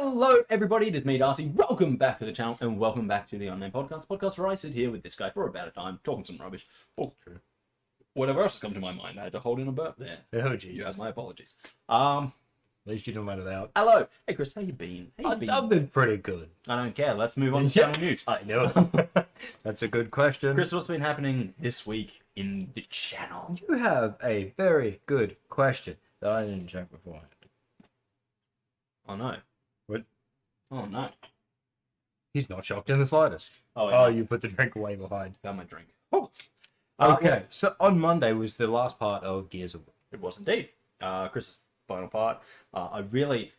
Hello, everybody. It is me, Darcy. Welcome back to the channel, and welcome back to the Unnamed Podcast. Podcast where I sit here with this guy for about a time, talking some rubbish. Oh, true. Whatever else has come to my mind. I had to hold in a burp there. Oh, geez. You guys, my apologies. At least you didn't let it out. Hello. Hey, Kris. How you been? I've been pretty good. I don't care. Let's move on to channel news. I know. That's a good question. Kris, what's been happening this week in the channel? You have a very good question that I didn't check beforehand. Oh, no. What? Oh, no. He's not shocked in the slightest. Oh, You put the drink away behind. Got my drink. Oh. Okay, so on Monday was the last part of Gears of War. It was indeed. Chris's final part. I really,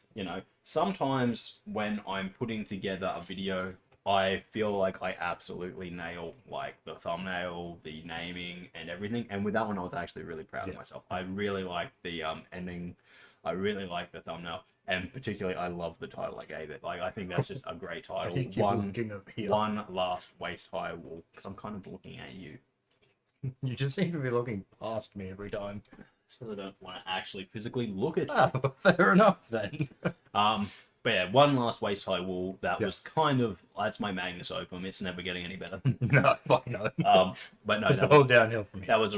sometimes when I'm putting together a video, I feel like I absolutely nail like the thumbnail, the naming, and everything. And with that one, I was actually really proud of myself. I really like the ending. I really like the thumbnail, and particularly, I love the title I gave it. Like, I think that's just a great title. One last waist high wall. Because I'm kind of looking at you. You just seem to be looking past me every time. It's because I don't want to actually physically look at you. Ah, fair enough then. But yeah, one last waist high wall. That was kind of, that's my Magnus Opum. It's never getting any better. No, fuck no. But no, it's all downhill from here. that's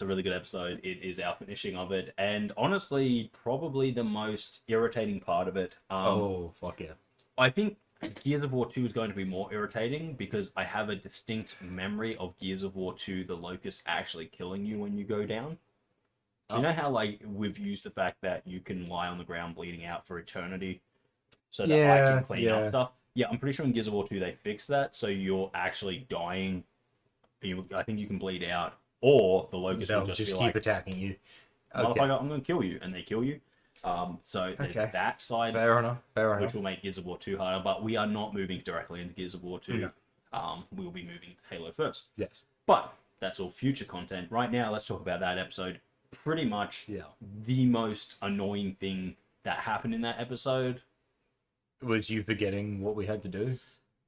a really good episode. It is our finishing of it, and honestly, probably the most irritating part of it. Oh fuck yeah! I think Gears of War 2 is going to be more irritating because I have a distinct memory of Gears of War 2, the Locust actually killing you when you go down. So you know how like we've used the fact that you can lie on the ground bleeding out for eternity, so that I can clean up stuff. Yeah, I'm pretty sure in Gears of War 2 they fixed that, so you're actually dying. I think you can bleed out, or the Locust will just be keep like, attacking you. Motherfucker, I'm going to kill you, and they kill you. So there's that side, fair enough, which will make Gears of War 2 harder, but we are not moving directly into Gears of War 2. No. We'll be moving to Halo first. Yes. But that's all future content. Right now, let's talk about that episode. Pretty much the most annoying thing that happened in that episode was you forgetting what we had to do.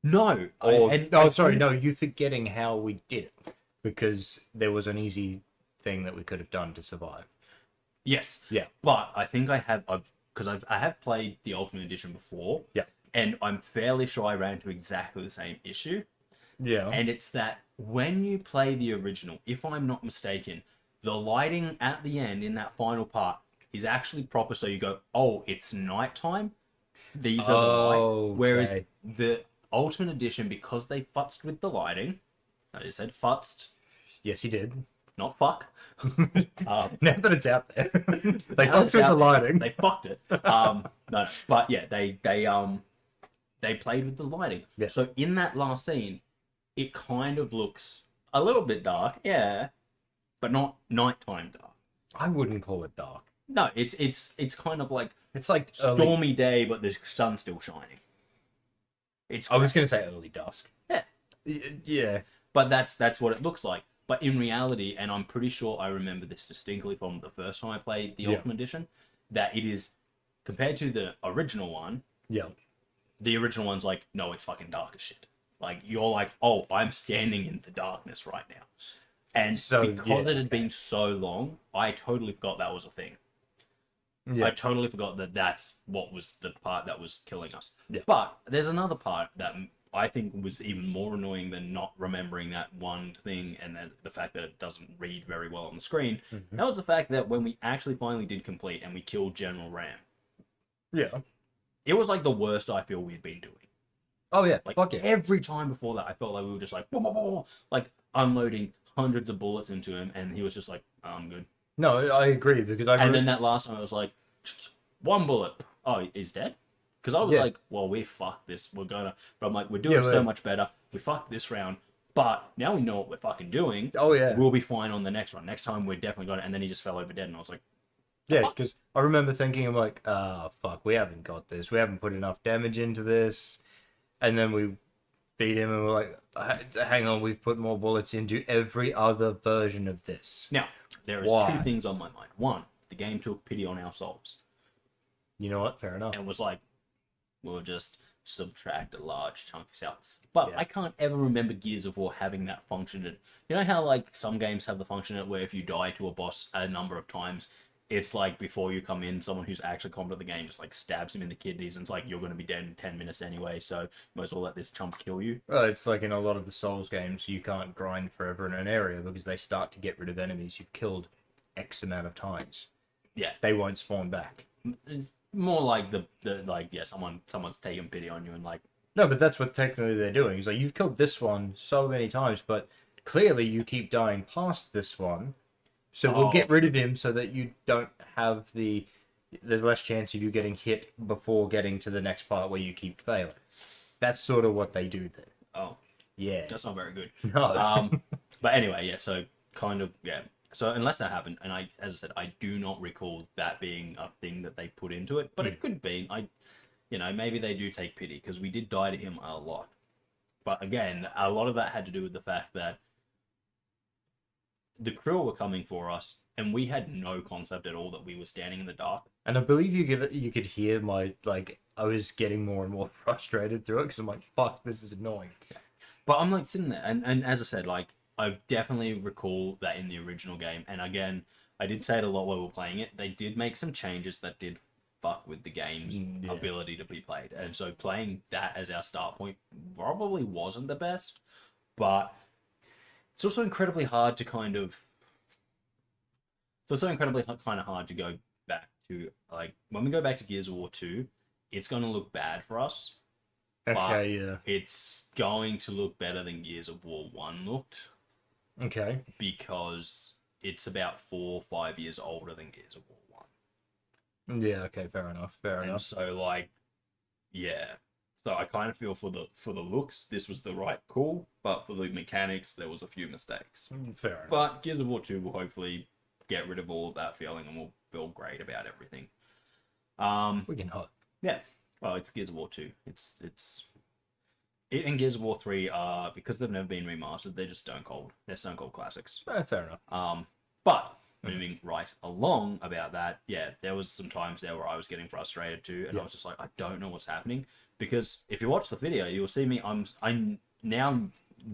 No. You forgetting how we did it, because there was an easy thing that we could have done to survive. Yes. Yeah. But I think I have played the Ultimate Edition before. Yeah. And I'm fairly sure I ran into exactly the same issue. Yeah. And it's that when you play the original, if I'm not mistaken, the lighting at the end in that final part is actually proper, so you go, oh, it's nighttime. These are the lights. Whereas the Ultimate Edition, because they futzed with the lighting, I just said futzed. Yes, he did. Not fuck. Now that it's out there, they fucked with the lighting. They fucked it. No, but yeah, they played with the lighting. Yeah. So in that last scene, it kind of looks a little bit dark, but not nighttime dark. I wouldn't call it dark. No, it's kind of like stormy day, but the sun's still shining. I was gonna say early dusk. Yeah, yeah, but that's what it looks like. But in reality, and I'm pretty sure I remember this distinctly from the first time I played the Ultimate Edition, that it is, compared to the original one, the original one's like, no, it's fucking dark as shit. Like, you're like, oh, I'm standing in the darkness right now. And so, because it had been so long, I totally forgot that was a thing. Yeah. I totally forgot that that's what was the part that was killing us. Yeah. But there's another part that I think was even more annoying than not remembering that one thing, and then the fact that it doesn't read very well on the screen. That was the fact that when we actually finally did complete and we killed General Ram. Yeah. It was like the worst I feel we'd been doing. Oh yeah, like every time before that, I felt like we were just like, boom, boom, boom, like unloading hundreds of bullets into him, and he was just like, oh, I'm good. No, I agree, because and then that last time I was like, one bullet. Oh, he's dead? Because I was like, well, we fucked this. We're gonna... But I'm like, we're doing so much better. We fucked this round. But now we know what we're fucking doing. Oh, yeah. We'll be fine on the next one. Next time, we're definitely going to... And then he just fell over dead, and I was like... Yeah, because I remember thinking, I'm like, fuck, we haven't got this. We haven't put enough damage into this. And then we beat him, and we're like, hang on, we've put more bullets into every other version of this. Now, there is two things on my mind. One, the game took pity on our souls. You know what? Fair enough. And was like, we'll just subtract a large chunk of yourself. But I can't ever remember Gears of War having that function. You know how like some games have the function where if you die to a boss a number of times, it's like before you come in, someone who's actually competent at the game just like stabs him in the kidneys, and it's like you're going to be dead in 10 minutes anyway, so might as well let this chump kill you. Well, it's like in a lot of the Souls games, you can't grind forever in an area because they start to get rid of enemies you've killed X amount of times. Yeah, they won't spawn back. It's more like the like someone's taking pity on you and like. No, but that's what technically they're doing. It's like you've killed this one so many times, but clearly you keep dying past this one. So we'll get rid of him so that you don't have there's less chance of you getting hit before getting to the next part where you keep failing. That's sort of what they do there. Oh. Yeah. That's not very good. No. But anyway, yeah, so kind of, yeah. So unless that happened, and as I said, I do not recall that being a thing that they put into it, but it could be. Maybe they do take pity, because we did die to him a lot. But again, a lot of that had to do with the fact that the crew were coming for us, and we had no concept at all that we were standing in the dark. And I believe you could hear I was getting more and more frustrated through it, because I'm like, fuck, this is annoying. But I'm like sitting there, and as I said, like, I definitely recall that in the original game, and again, I did say it a lot while we were playing it, they did make some changes that did fuck with the game's ability to be played. And so playing that as our start point probably wasn't the best, but it's also incredibly hard to kind of hard to go back to, like, when we go back to Gears of War 2, it's going to look bad for us. Okay, yeah. It's going to look better than Gears of War 1 looked. Okay. Because it's about 4 or 5 years older than Gears of War 1. Yeah, okay, fair enough. And so, like, yeah. So I kind of feel for the looks, this was the right call, but for the mechanics, there was a few mistakes. Fair enough. But Gears of War 2 will hopefully get rid of all of that feeling, and we'll feel great about everything. We can hope. Yeah. Well, it's Gears of War 2. It and Gears of War 3 are, because they've never been remastered, they're just Stone Cold. They're Stone Cold classics. Fair enough. But moving right along about that, yeah, there was some times there where I was getting frustrated too, and I was just like, I don't know what's happening. Because if you watch the video, you'll see me, I'm now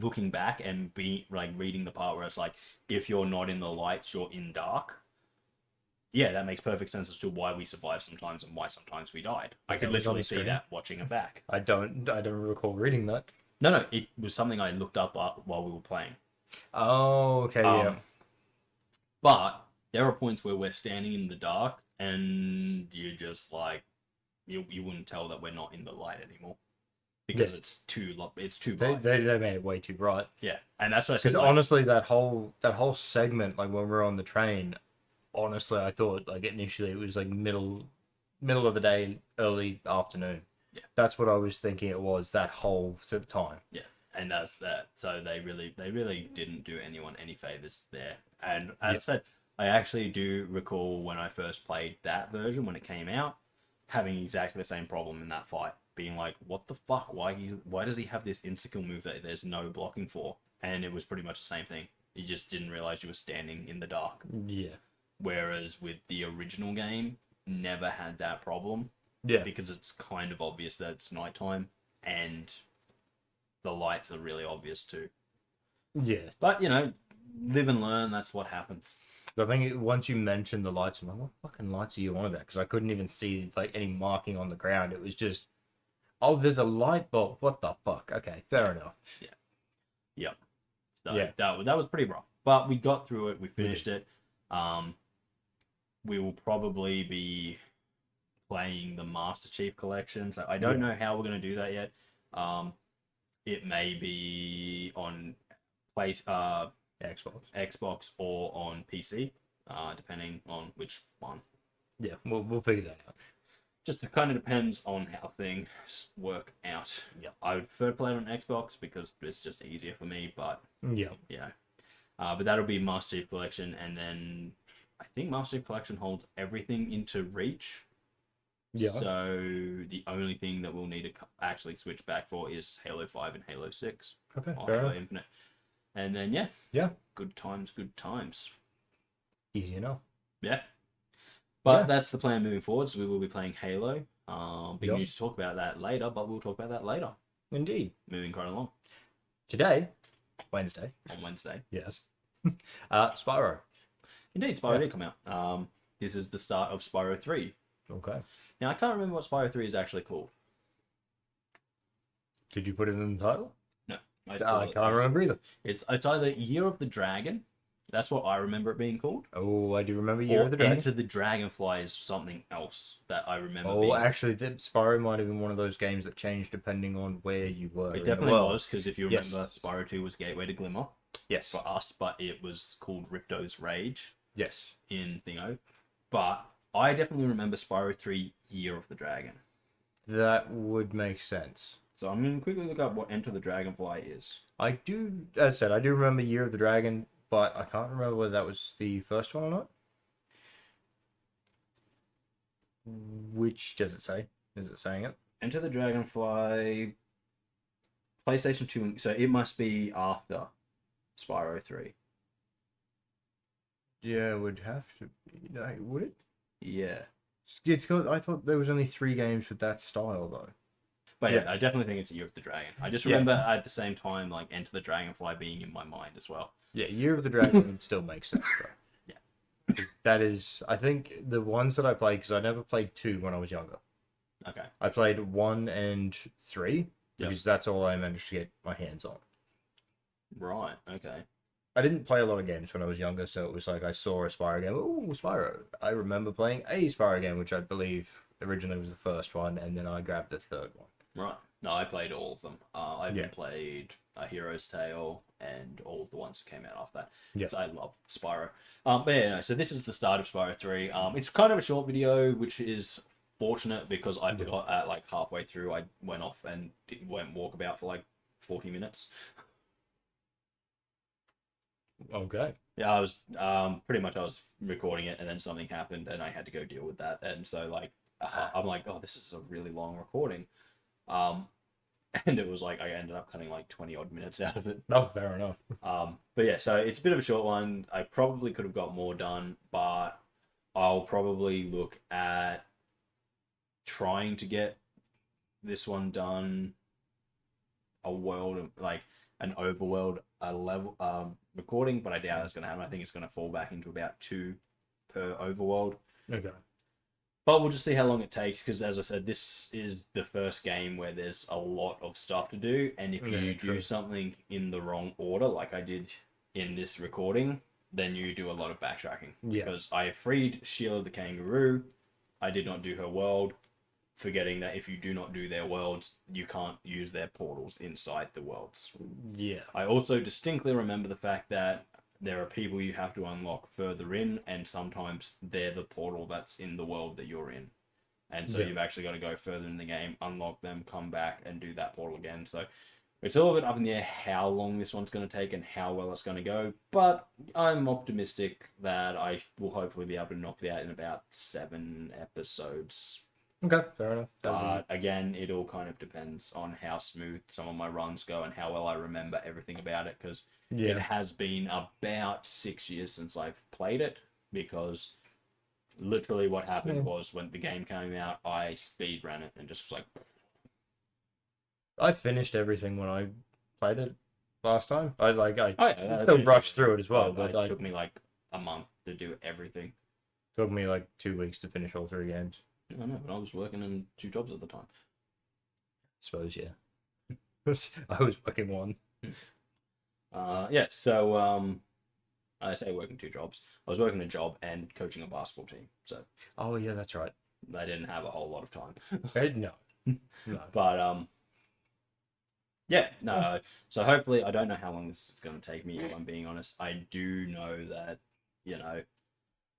looking back and be like reading the part where it's like, if you're not in the lights, you're in dark. Yeah, that makes perfect sense as to why we survive sometimes and why sometimes we died. I could literally see that watching it back. I don't recall reading that. No, it was something I looked up while we were playing. Oh, okay, yeah. But there are points where we're standing in the dark and you're just like, you wouldn't tell that we're not in the light anymore. Because it's too bright. They made it way too bright. Yeah, and that's what I said. Because honestly, that whole segment, like when we were on the train, honestly, I thought like initially it was like middle of the day, early afternoon. Yeah, that's what I was thinking it was that whole time. Yeah, and that's that. So they really didn't do anyone any favors there. And as I said, I actually do recall when I first played that version when it came out, having exactly the same problem in that fight, being like, what the fuck? Why does he have this insta-kill move that there's no blocking for? And it was pretty much the same thing. You just didn't realize you were standing in the dark. Yeah. Whereas with the original game, never had that problem. Yeah. Because it's kind of obvious that it's nighttime, and the lights are really obvious too. Yeah. But, live and learn, that's what happens. I think once you mentioned the lights, I'm like, what fucking lights are you on about? Because I couldn't even see like any marking on the ground. It was just, oh, there's a light bulb. What the fuck? Okay, fair enough. Yeah. Yep. So that was pretty rough. But we got through it. We finished it. We will probably be playing the Master Chief Collection. So I don't know how we're going to do that yet. It may be on Xbox or on PC, depending on which one. Yeah, we'll figure that out. Just it kind of depends on how things work out. Yeah, I would prefer to play it on Xbox because it's just easier for me. But yeah. But that'll be Master Chief Collection, and then I think Master Chief Collection holds everything into Reach. Yeah. So the only thing that we'll need to actually switch back for is Halo 5 and Halo 6. Okay, or fair Halo enough. Infinite. And then, yeah. Good times. Easy enough. Yeah. But that's the plan moving forward. So we will be playing Halo. Big news to talk about that later, but we'll talk about that later. Indeed. Moving right along. Today, Wednesday. On Wednesday. Yes. Spyro. Indeed, Spyro did come out. this is the start of Spyro 3. Okay. Now, I can't remember what Spyro 3 is actually called. Did you put it in the title? No. I can't remember either. It's either Year of the Dragon. That's what I remember it being called. Oh, I do remember Year of the Dragon. Enter the Dragonfly is something else that I remember. Actually, Spyro might have been one of those games that changed depending on where you were. It definitely was, because if you remember, Spyro 2 was Gateway to Glimmer. Yes. For us, but it was called Ripto's Rage. Yes. In Thingo. But I definitely remember Spyro 3 Year of the Dragon. That would make sense. So I'm going to quickly look up what Enter the Dragonfly is. I do, as I said, I do remember Year of the Dragon, but I can't remember whether that was the first one or not. Which does it say? Is it saying it? Enter the Dragonfly, PlayStation 2, so it must be after Spyro 3. Yeah, it would have to be. No, would it? Yeah. It's got, I thought there was only 3 games with that style, though. But yeah, I definitely think it's Year of the Dragon. I just remember at the same time, like, Enter the Dragonfly being in my mind as well. Yeah, Year of the Dragon still makes sense, though. Yeah. That is, I think, the ones that I played, because I never played 2 when I was younger. Okay. I played 1 and 3, because that's all I managed to get my hands on. Right, okay. I didn't play a lot of games when I was younger, so it was like I saw a Spyro game. Oh, Spyro. I remember playing a Spyro game, which I believe originally was the first one, and then I grabbed the third one. Right. No, I played all of them. I even played A Hero's Tale and all of the ones that came out after that. Yeah. So I love Spyro. But yeah, no, so this is the start of Spyro 3. It's kind of a short video, which is fortunate because I forgot at like halfway through I went off and went walkabout for like 40 minutes. Okay. Yeah, I was pretty much I was recording it and then something happened and I had to go deal with that. And so like I'm like, oh, this is a really long recording. And it was like I ended up cutting like 20 odd minutes out of it. Oh, fair enough. But yeah, so it's a bit of a short one. I probably could have got more done, but I'll probably look at trying to get this one done a world like an overworld level recording, but I doubt it's going to happen. I think it's going to fall back into about 2 per overworld. Okay. But we'll just see how long it takes, because as I said, this is the first game where there's a lot of stuff to do, and if you do something in the wrong order, like I did in this recording, then you do a lot of backtracking. Yeah. Because I freed Sheila the kangaroo, I did not do her world, forgetting that if you do not do their worlds, you can't use their portals inside the worlds. Yeah. I also distinctly remember the fact that there are people you have to unlock further in, and sometimes they're the portal that's in the world that you're in. And so you've actually got to go further in the game, unlock them, come back, and do that portal again. So it's a little bit up in the air how long this one's going to take and how well it's going to go. But I'm optimistic that I will hopefully be able to knock it out in about 7 episodes. Okay, fair enough. But again, it all kind of depends on how smooth some of my runs go and how well I remember everything about it, because it has been about 6 years since I've played it, because literally what happened was when the game came out, I speed ran it and just was like... I finished everything when I played it last time. I still still brushed through it as well, but it took me like a month to do everything. Took me like 2 weeks to finish all 3 games. I know, but I was working in 2 jobs at the time. I suppose, yeah. I was working 1. So I say working 2 jobs. I was working a job and coaching a basketball team. So. Oh yeah, that's right. I didn't have a whole lot of time. No. But So hopefully, I don't know how long this is going to take me. If I'm being honest, I do know that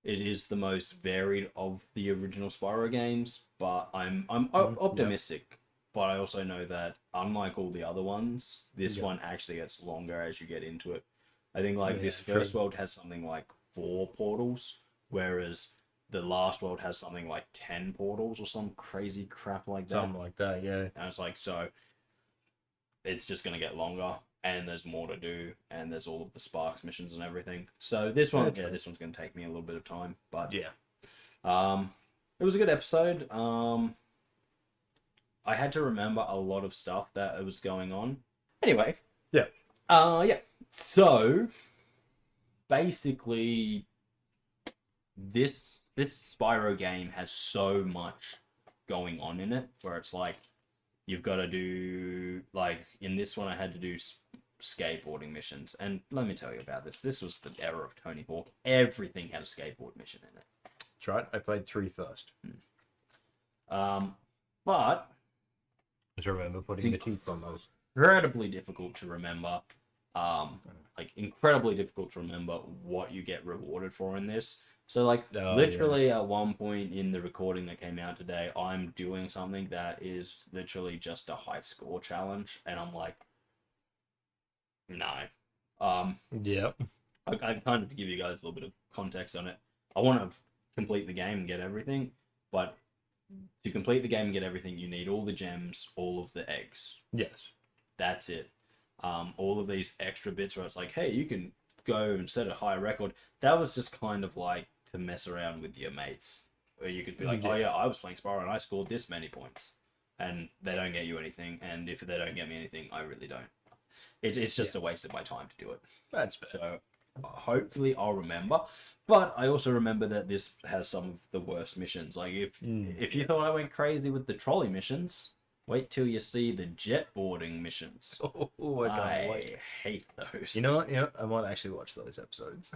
it is the most varied of the original Spyro games, but I'm optimistic. But I also know that unlike all the other ones, this one actually gets longer as you get into it. I think this first world has something like 4 portals, whereas the last world has something like 10 portals or some crazy crap like that. Something like that, yeah. And it's like, so it's just going to get longer, and there's more to do, and there's all of the Sparks missions and everything. So this one, this one's going to take me a little bit of time, but it was a good episode. I had to remember a lot of stuff that was going on. Anyway. So basically, this this Spyro game has so much going on in it, where it's like you've got to do, like in this one I had to do skateboarding missions, and let me tell you about this. This was the era of Tony Hawk. Everything had a skateboard mission in it. That's right. I played 3 first. But I just remember putting the teeth on those. Incredibly difficult to remember. Incredibly difficult to remember what you get rewarded for in this. So, literally at one point in the recording that came out today, I'm doing something that is literally just a high score challenge, and I'm like, no. Yep. I kind of give you guys a little bit of context on it. I want to complete the game and get everything, but to complete the game and get everything, you need all the gems, all of the eggs. Yes. That's it. All of these extra bits where it's like, hey, you can go and set a high record. That was just kind of like to mess around with your mates, where you could be like, oh yeah, I was playing Spyro and I scored this many points, and they don't get you anything, and if they don't get me anything, I really don't. It's just a waste of my time to do it. That's fair. So hopefully I'll remember. But I also remember that this has some of the worst missions. Like if you thought I went crazy with the trolley missions, wait till you see the jetboarding missions. Oh, I hate those. You know what? Yeah, I might actually watch those episodes.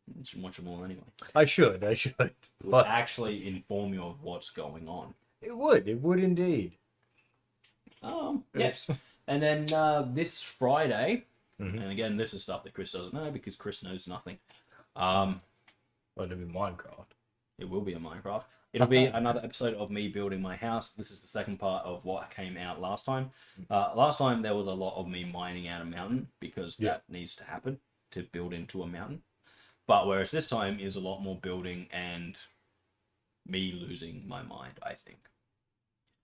You should watch them all anyway. I should. It would actually inform you of what's going on. It would indeed. Yes. And then this Friday, and again, this is stuff that Kris doesn't know because Kris knows nothing. Well, it'll be Minecraft. It will be a Minecraft. It'll be another episode of me building my house. This is the second part of what came out last time. Last time there was a lot of me mining out a mountain because that needs to happen to build into a mountain. But whereas this time is a lot more building and me losing my mind, I think.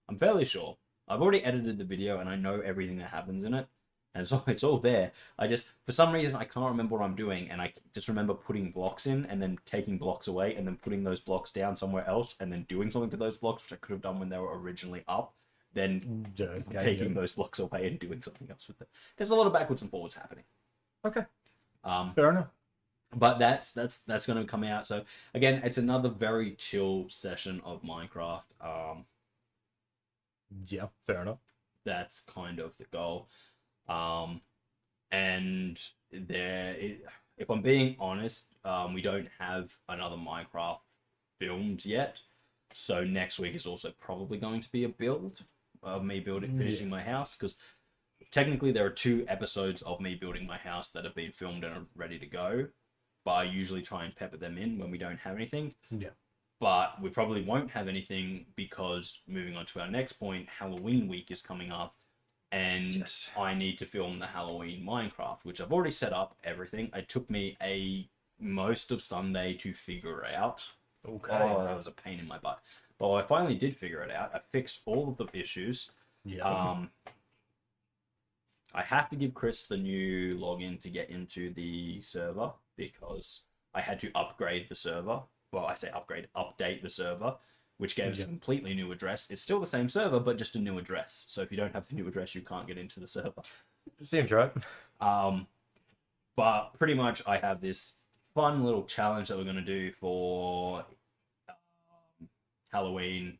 I'm fairly sure. I've already edited the video and I know everything that happens in it. And so it's all there. For some reason, I can't remember what I'm doing. And I just remember putting blocks in and then taking blocks away and then putting those blocks down somewhere else and then doing something to those blocks, which I could have done when they were originally up. Then taking those blocks away and doing something else with them. There's a lot of backwards and forwards happening. Okay. Fair enough. But that's going to come out. So again, it's another very chill session of Minecraft. Yeah, fair enough. That's kind of the goal. And if I'm being honest, we don't have another Minecraft filmed yet. So next week is also probably going to be a build of me finishing my house, because technically there are 2 episodes of me building my house that have been filmed and are ready to go. But I usually try and pepper them in when we don't have anything. Yeah. But we probably won't have anything because, moving on to our next point, Halloween week is coming up. And I need to film the Halloween Minecraft, which I've already set up everything. It took me most of Sunday to figure out. Okay. Oh, that was a pain in my butt. But I finally did figure it out. I fixed all of the issues. Yeah. I have to give Kris the new login to get into the server because I had to upgrade the server. Well, I say update the server, which gave us a completely new address. It's still the same server, but just a new address. So if you don't have the new address, you can't get into the server. Seems right. But pretty much I have this fun little challenge that we're going to do for Halloween.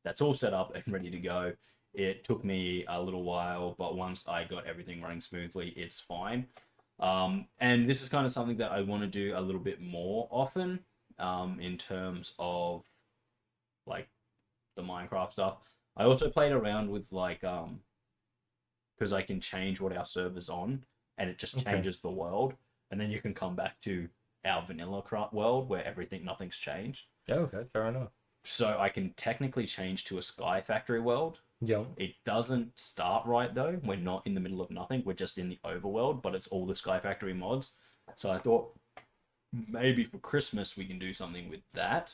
That's all set up and ready to go. It took me a little while, but once I got everything running smoothly, it's fine. And this is kind of something that I want to do a little bit more often, in terms of like the Minecraft stuff. I also played around with because I can change what our server's on and it just changes the world, and then you can come back to our vanilla world where nothing's changed. Yeah, okay, fair enough. So I can technically change to a Sky Factory world. Yeah. It doesn't start right though. We're not in the middle of nothing. We're just in the overworld, but it's all the Sky Factory mods. So I thought maybe for Christmas we can do something with that.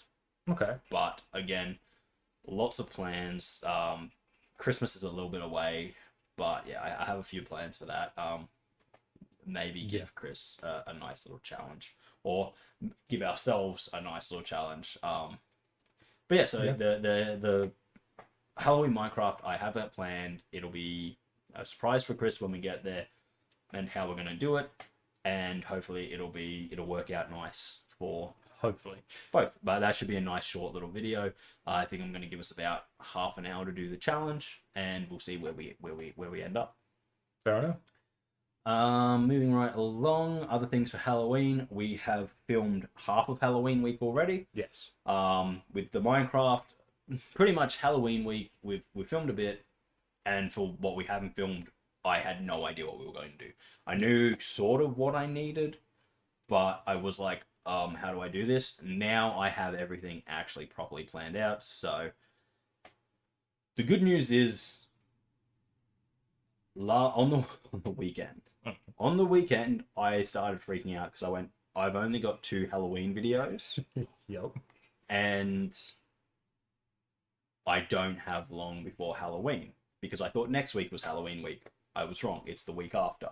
Okay. But again, lots of plans. Christmas is a little bit away, but yeah, I have a few plans for that. Maybe give Kris a nice little challenge, or give ourselves a nice little challenge. But yeah, so the Halloween Minecraft, I have that planned. It'll be a surprise for Kris when we get there, and how we're gonna do it, and hopefully it'll work out nice for Hopefully. Both, but that should be a nice short little video. I think I'm going to give us about half an hour to do the challenge, and we'll see where we end up. Fair enough. Moving right along, other things for Halloween. We have filmed half of Halloween week already. Yes. With the Minecraft, pretty much Halloween week, we filmed a bit, and for what we haven't filmed, I had no idea what we were going to do. I knew sort of what I needed, but I was like, how do I do this? Now I have everything actually properly planned out. So the good news is, on the weekend, I started freaking out because I went, I've only got 2 Halloween videos. Yep. And I don't have long before Halloween because I thought next week was Halloween week. I was wrong. It's the week after.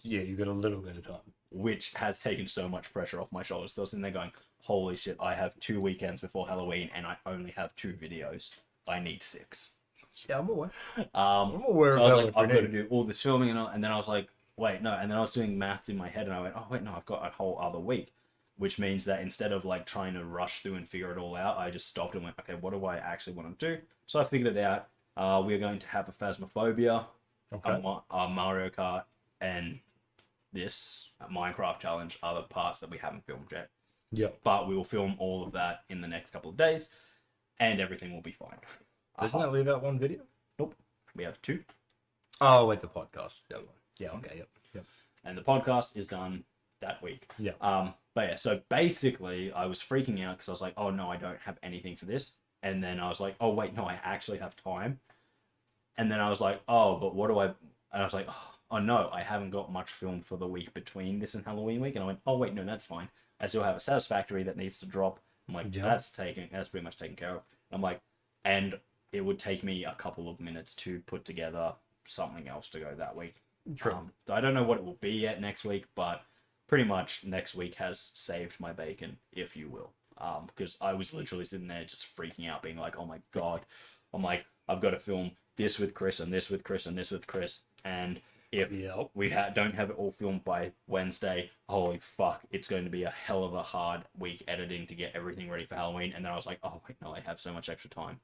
Yeah, you got a little bit of time. Which has taken so much pressure off my shoulders. So I was sitting there going, holy shit, I have 2 weekends before Halloween and I only have 2 videos. I need 6. Yeah, I'm aware. I'm aware so of I that. was like, I've got to do all this filming and then I was like, wait, no. And then I was doing maths in my head and I went, oh, wait, no, I've got a whole other week. Which means that instead of like trying to rush through and figure it all out, I just stopped and went, okay, what do I actually want to do? So I figured it out. We're going to have a Phasmophobia, a Mario Kart, and this Minecraft challenge are the parts that we haven't filmed yet. Yeah. But we will film all of that in the next couple of days, and everything will be fine. Doesn't that leave out one video? Nope. We have 2. Oh, wait, the podcast. Yeah, okay, yep. And the podcast is done that week. Yeah. But yeah, so basically I was freaking out because I was like, oh no, I don't have anything for this. And then I was like, oh wait, no, I actually have time. And then I was like, oh, but what do I... And I was like, oh no, I haven't got much filmed for the week between this and Halloween week. And I went, oh wait, no, that's fine. I still have a Satisfactory that needs to drop. I'm like, that's pretty much taken care of. I'm like, and it would take me a couple of minutes to put together something else to go that week. True. So I don't know what it will be yet next week, but pretty much next week has saved my bacon, if you will. Because I was literally sitting there just freaking out, being like, oh my god. I'm like, I've got to film this with Kris and this with Kris and this with Kris. And if we don't have it all filmed by Wednesday, holy fuck, it's going to be a hell of a hard week editing to get everything ready for Halloween. And then I was like, oh wait, no, I have so much extra time.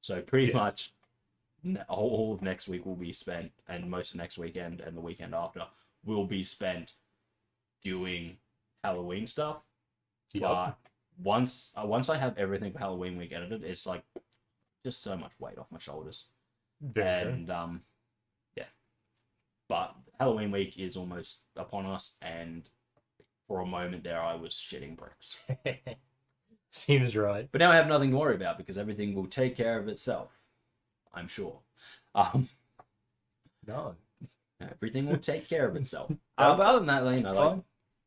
So pretty much all of next week will be spent, and most of next weekend and the weekend after will be spent doing Halloween stuff. But once I have everything for Halloween week edited, it's like just so much weight off my shoulders. Yeah. But Halloween week is almost upon us, and for a moment there I was shitting bricks. Seems right. But now I have nothing to worry about because everything will take care of itself. I'm sure. No. Everything will take care of itself. But other than that, you know, like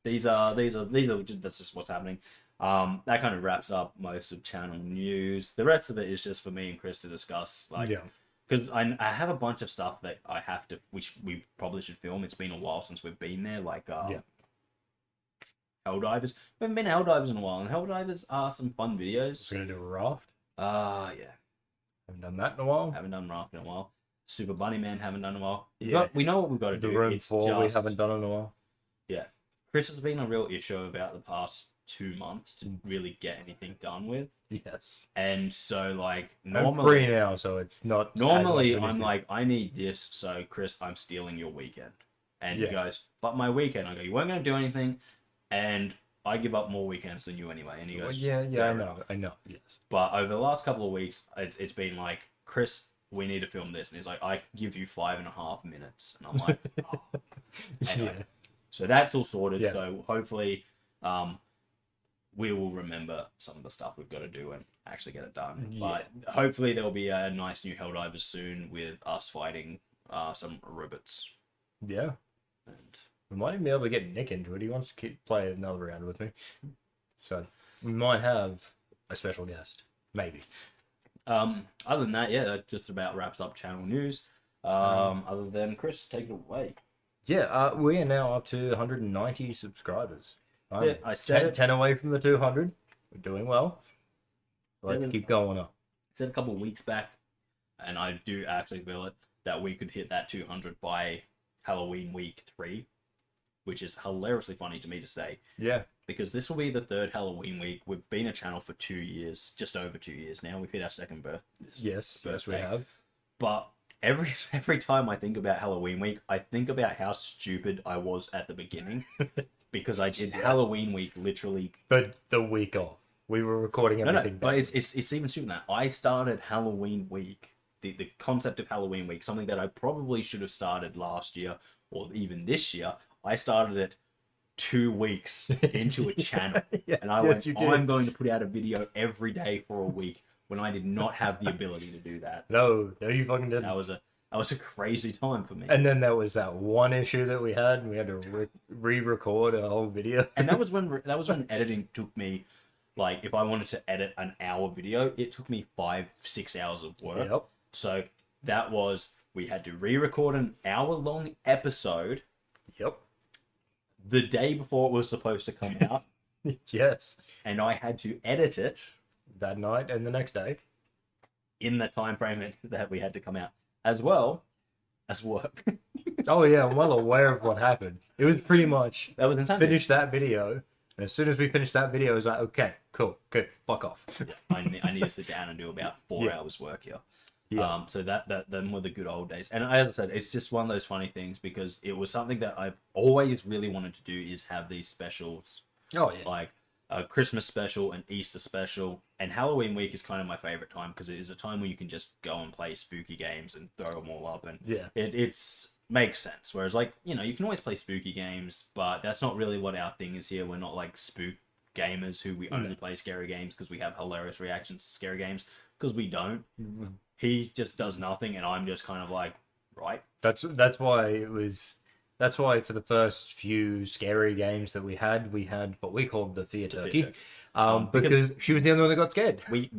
these are that's just what's happening. That kind of wraps up most of channel news. The rest of it is just for me and Kris to discuss, like, because I have a bunch of stuff that I have to, which we probably should film. It's been a while since we've been there, like Helldivers. We haven't been to Helldivers in a while, and Helldivers are some fun videos. We're gonna do a raft. Yeah. Haven't done that in a while. Haven't done raft in a while. Super Bunny Man haven't done in a while. Yeah. We know what we've got to do. The Room 4 we haven't done in a while. Yeah. Kris has been a real issue about the past 2 months to really get anything done with. Yes. And so, like, normally... I'm free now, so it's not... Normally, I'm like, I need this, so, Kris, I'm stealing your weekend. And he goes, but my weekend. I go, you weren't going to do anything, and I give up more weekends than you anyway. And he goes... Well, I know, yes. But over the last couple of weeks, it's been like, Kris, we need to film this. And he's like, I can give you 5.5 minutes. And I'm like, oh. Anyway, so that's all sorted. Yeah. So hopefully we will remember some of the stuff we've got to do and actually get it done. Yeah. But hopefully there'll be a nice new Helldivers soon with us fighting some robots. Yeah. And we might even be able to get Nick into it. He wants to play another round with me. So we might have a special guest. Maybe. Other than that, that just about wraps up channel news. Other than Kris, take it away. Yeah, we are now up to 190 subscribers. I said 10 away from the 200. We're doing well. Let's keep going up. I said a couple of weeks back, and I do actually feel it, that we could hit that 200 by Halloween week 3, which is hilariously funny to me to say. Yeah. because this will be the third Halloween week. We've been a channel for 2 years, just over 2 years now. We've hit our second birthday. Yes, we have. But every time I think about Halloween week, I think about how stupid I was at the beginning because I did Halloween week literally. But the week off, we were recording everything. But it's even stupider than that. I started Halloween week, the concept of Halloween week, something that I probably should have started last year or even this year. I started it 2 weeks into a channel, and I went, I'm going to put out a video every day for a week when I did not have the ability to do that. No, you fucking didn't. That was a crazy time for me. And then there was that one issue that we had, and we had to re-record a whole video. And that was when editing took me, like, if I wanted to edit an hour video, it took me 5-6 hours of work. Yep. So that was, we had to re-record an hour-long episode. Yep. The day before it was supposed to come out. Yes. And I had to edit it that night and the next day in the time frame that we had to come out, as well as work. Oh yeah, I'm well aware of what happened. It was pretty much that was insane. Finish that video, and as soon as we finished that video, it was like, okay, cool, good, fuck off. I need to sit down and do about 4 hours work here. Yeah. So that them were the good old days. And as I said, it's just one of those funny things because it was something that I've always really wanted to do, is have these specials. Oh yeah. Like a Christmas special, an Easter special, and Halloween week is kind of my favorite time because it is a time where you can just go and play spooky games and throw them all up, and it's makes sense. Whereas, like, you know, you can always play spooky games, but that's not really what our thing is here. We're not like spook gamers who we only play scary games because we have hilarious reactions to scary games, because we don't. He just does nothing, and I'm just kind of like, right. That's why for the first few scary games that we had what we called the Fear Turkey. Because she was the only one that got scared. We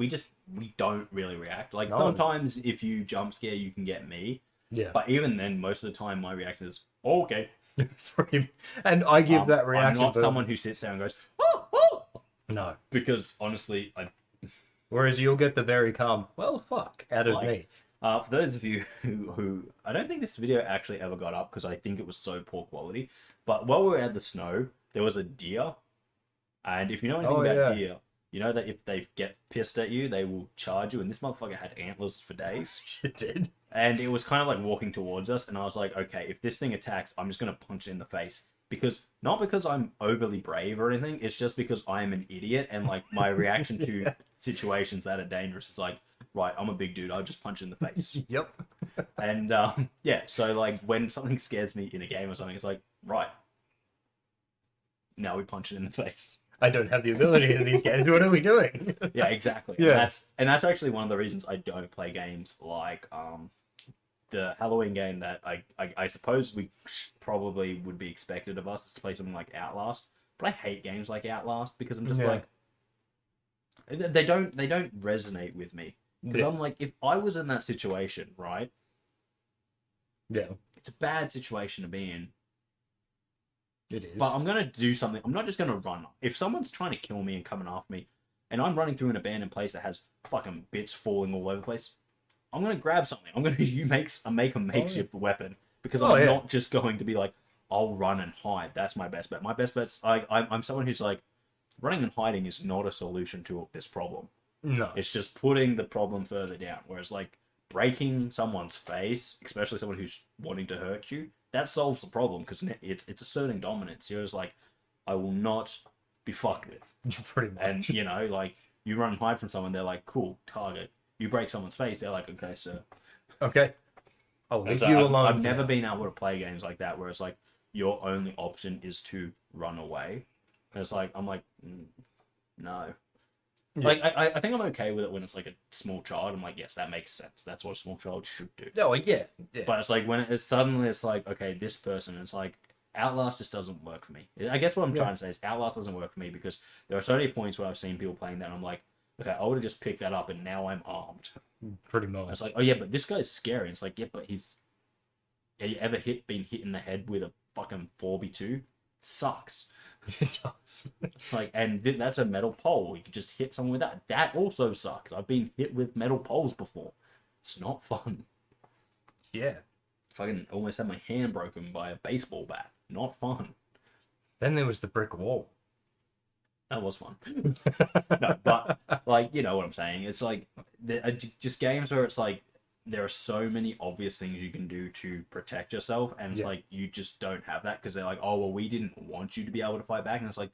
don't really react. Like, sometimes if you jump scare, you can get me. Yeah. But even then, most of the time, my reaction is, oh, okay. And I give that reaction. I'm not someone who sits there and goes, oh, oh. No. Because, honestly, whereas you'll get the very calm, well, fuck, out of me. For those of you who I don't think this video actually ever got up because I think it was so poor quality, but while we were at the snow, there was a deer, and if you know anything about deer, you know that if they get pissed at you, they will charge you, and this motherfucker had antlers for days. It did. And it was kind of like walking towards us, and I was like, okay, if this thing attacks, I'm just going to punch it in the face. Not because I'm overly brave or anything, it's just because I am an idiot, and like my reaction to situations that are dangerous is like, right, I'm a big dude, I'll just punch in the face. Yep. And so like when something scares me in a game or something, it's like, right, now we punch it in the face. I don't have the ability in these games. What are we doing? Yeah, exactly. Yeah. And that's actually one of the reasons I don't play games like the Halloween game that I suppose we probably would be expected of us is to play something like Outlast. But I hate games like Outlast because I'm just like, they don't resonate with me. Because I'm like, if I was in that situation, right? Yeah. It's a bad situation to be in. It is. But I'm going to do something. I'm not just going to run. If someone's trying to kill me and coming after me, and I'm running through an abandoned place that has fucking bits falling all over the place, I'm going to grab something. I'm going to make a makeshift weapon. Because I'm not just going to be like, I'll run and hide. That's my best bet. My best bet's... I'm someone who's like, running and hiding is not a solution to this problem. No. It's just putting the problem further down. Whereas, like, breaking someone's face, especially someone who's wanting to hurt you, that solves the problem because it's asserting dominance. You're just like, I will not be fucked with. Pretty much. And, you know, like, you run and hide from someone, they're like, cool, target. You break someone's face, they're like, okay, sir. Okay. I'll leave you alone. I've never been able to play games like that where it's like, your only option is to run away. And it's like, I'm like, no. Yeah. Like, I think I'm okay with it when it's like a small child. I'm like, yes, that makes sense. That's what a small child should do. Oh, yeah. But it's like when it's suddenly it's like, okay, this person, it's like, Outlast just doesn't work for me. I guess what I'm trying to say is Outlast doesn't work for me because there are so many points where I've seen people playing that and I'm like, okay, I would have just picked that up and now I'm armed. Pretty much. It's like, oh yeah, but this guy's scary. And it's like, yeah, but have you ever been hit in the head with a fucking 4x2? It sucks. It does. Like, and that's a metal pole. You could just hit someone with that. That also sucks. I've been hit with metal poles before. It's not fun. Yeah. Fucking almost had my hand broken by a baseball bat. Not fun. Then there was the brick wall. That was fun. No, but like, you know what I'm saying. It's like there are just games where it's like there are so many obvious things you can do to protect yourself, and it's like you just don't have that because they're like, oh well, we didn't want you to be able to fight back, and it's like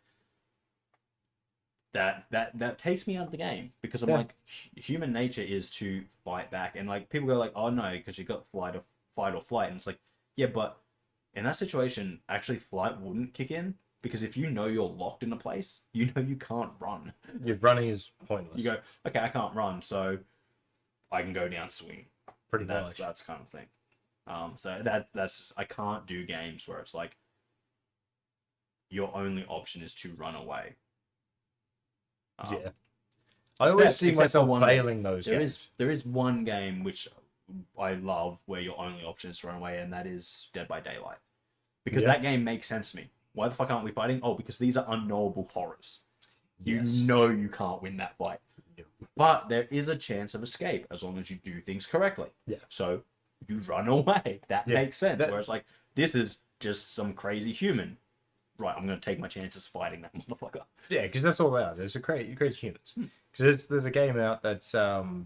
that takes me out of the game because I'm like, human nature is to fight back, and like people go like, oh no, because you got fight or flight, and it's like, yeah, but in that situation, actually flight wouldn't kick in. Because if you know you're locked in a place, you know you can't run. Your running is pointless. You go, okay, I can't run, so I can go down swing. Pretty much. That's kind of thing. So that's just, I can't do games where it's like your only option is to run away. Yeah. I always see myself failing those games. There is one game which I love where your only option is to run away, and that is Dead by Daylight. Because that game makes sense to me. Why the fuck aren't we fighting? Oh, because these are unknowable horrors. You know you can't win that fight. But there is a chance of escape as long as you do things correctly. Yeah. So you run away. That makes sense. Whereas like, this is just some crazy human. Right, I'm going to take my chances fighting that motherfucker. Yeah, because that's all they are. There's crazy humans. Because there's a game out that's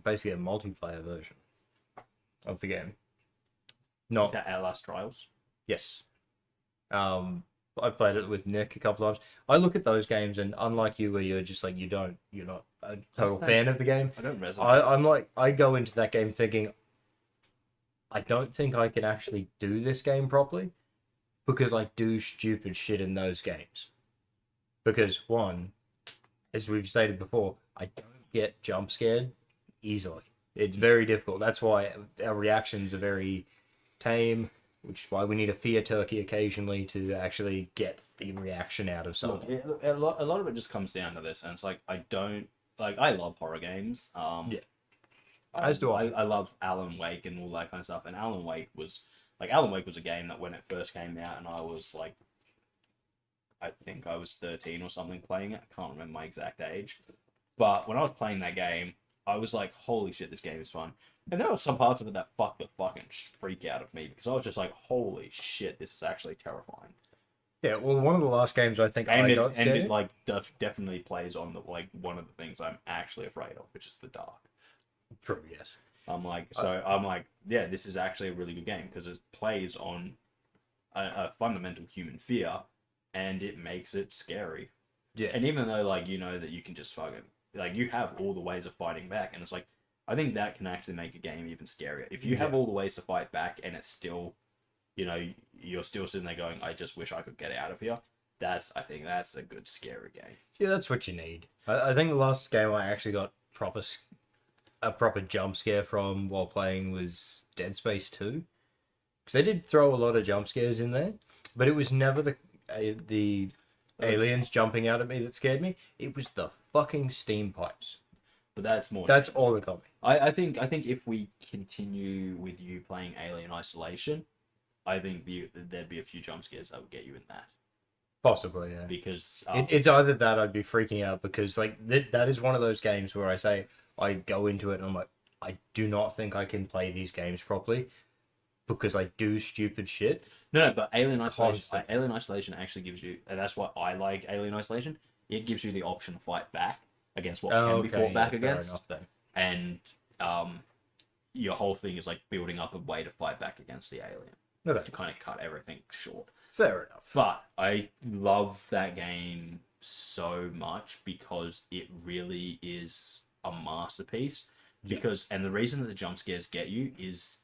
basically a multiplayer version of the game. Not is that Our Last Trials? Yes. I've played it with Nick a couple of times. I look at those games, and unlike you, where you're just like you're not a total fan of the game. I don't resonate. I'm like, I go into that game thinking, I don't think I can actually do this game properly, because I do stupid shit in those games. Because one, as we've stated before, I don't get jump scared easily. It's very difficult. That's why our reactions are very tame. Which is why we need a fear turkey occasionally to actually get the reaction out of something. Look, a lot of it just comes down to this, and it's like I love horror games. As do I. I love Alan Wake and all that kind of stuff. And Alan Wake was a game that when it first came out, and I was like, I think I was 13 or something playing it. I can't remember my exact age, but when I was playing that game, I was like, holy shit, this game is fun. And there were some parts of it that fucked the fucking freak out of me because I was just like, holy shit, this is actually terrifying. Yeah, well, one of the last games I think I got scared. And it like definitely plays on the like one of the things I'm actually afraid of, which is the dark. True, yes. I'm like, yeah, this is actually a really good game because it plays on a fundamental human fear, and it makes it scary. Yeah. And even though like you know that you can just fucking like you have all the ways of fighting back, and it's like, I think that can actually make a game even scarier. If you have all the ways to fight back and it's still, you know, you're still sitting there going, I just wish I could get out of here. I think that's a good scary game. Yeah, that's what you need. I think the last game I actually got a proper jump scare from while playing was Dead Space 2. Because they did throw a lot of jump scares in there, but it was never the aliens jumping out at me that scared me. It was the fucking steam pipes. But that's more. That's all that got me. I think if we continue with you playing Alien Isolation, I think there'd be a few jump scares that would get you in that. Possibly, yeah. Because it's either that I'd be freaking out because like that is one of those games where I go into it and I'm like, I do not think I can play these games properly because I do stupid shit. No, but Alien Isolation actually gives you, and that's why I like Alien Isolation. It gives you the option to fight back against what can be fought back against. Enough, then. And your whole thing is like building up a way to fight back against the alien. Okay. To kind of cut everything short. Fair enough. But I love that game so much because it really is a masterpiece. Because and the reason that the jump scares get you is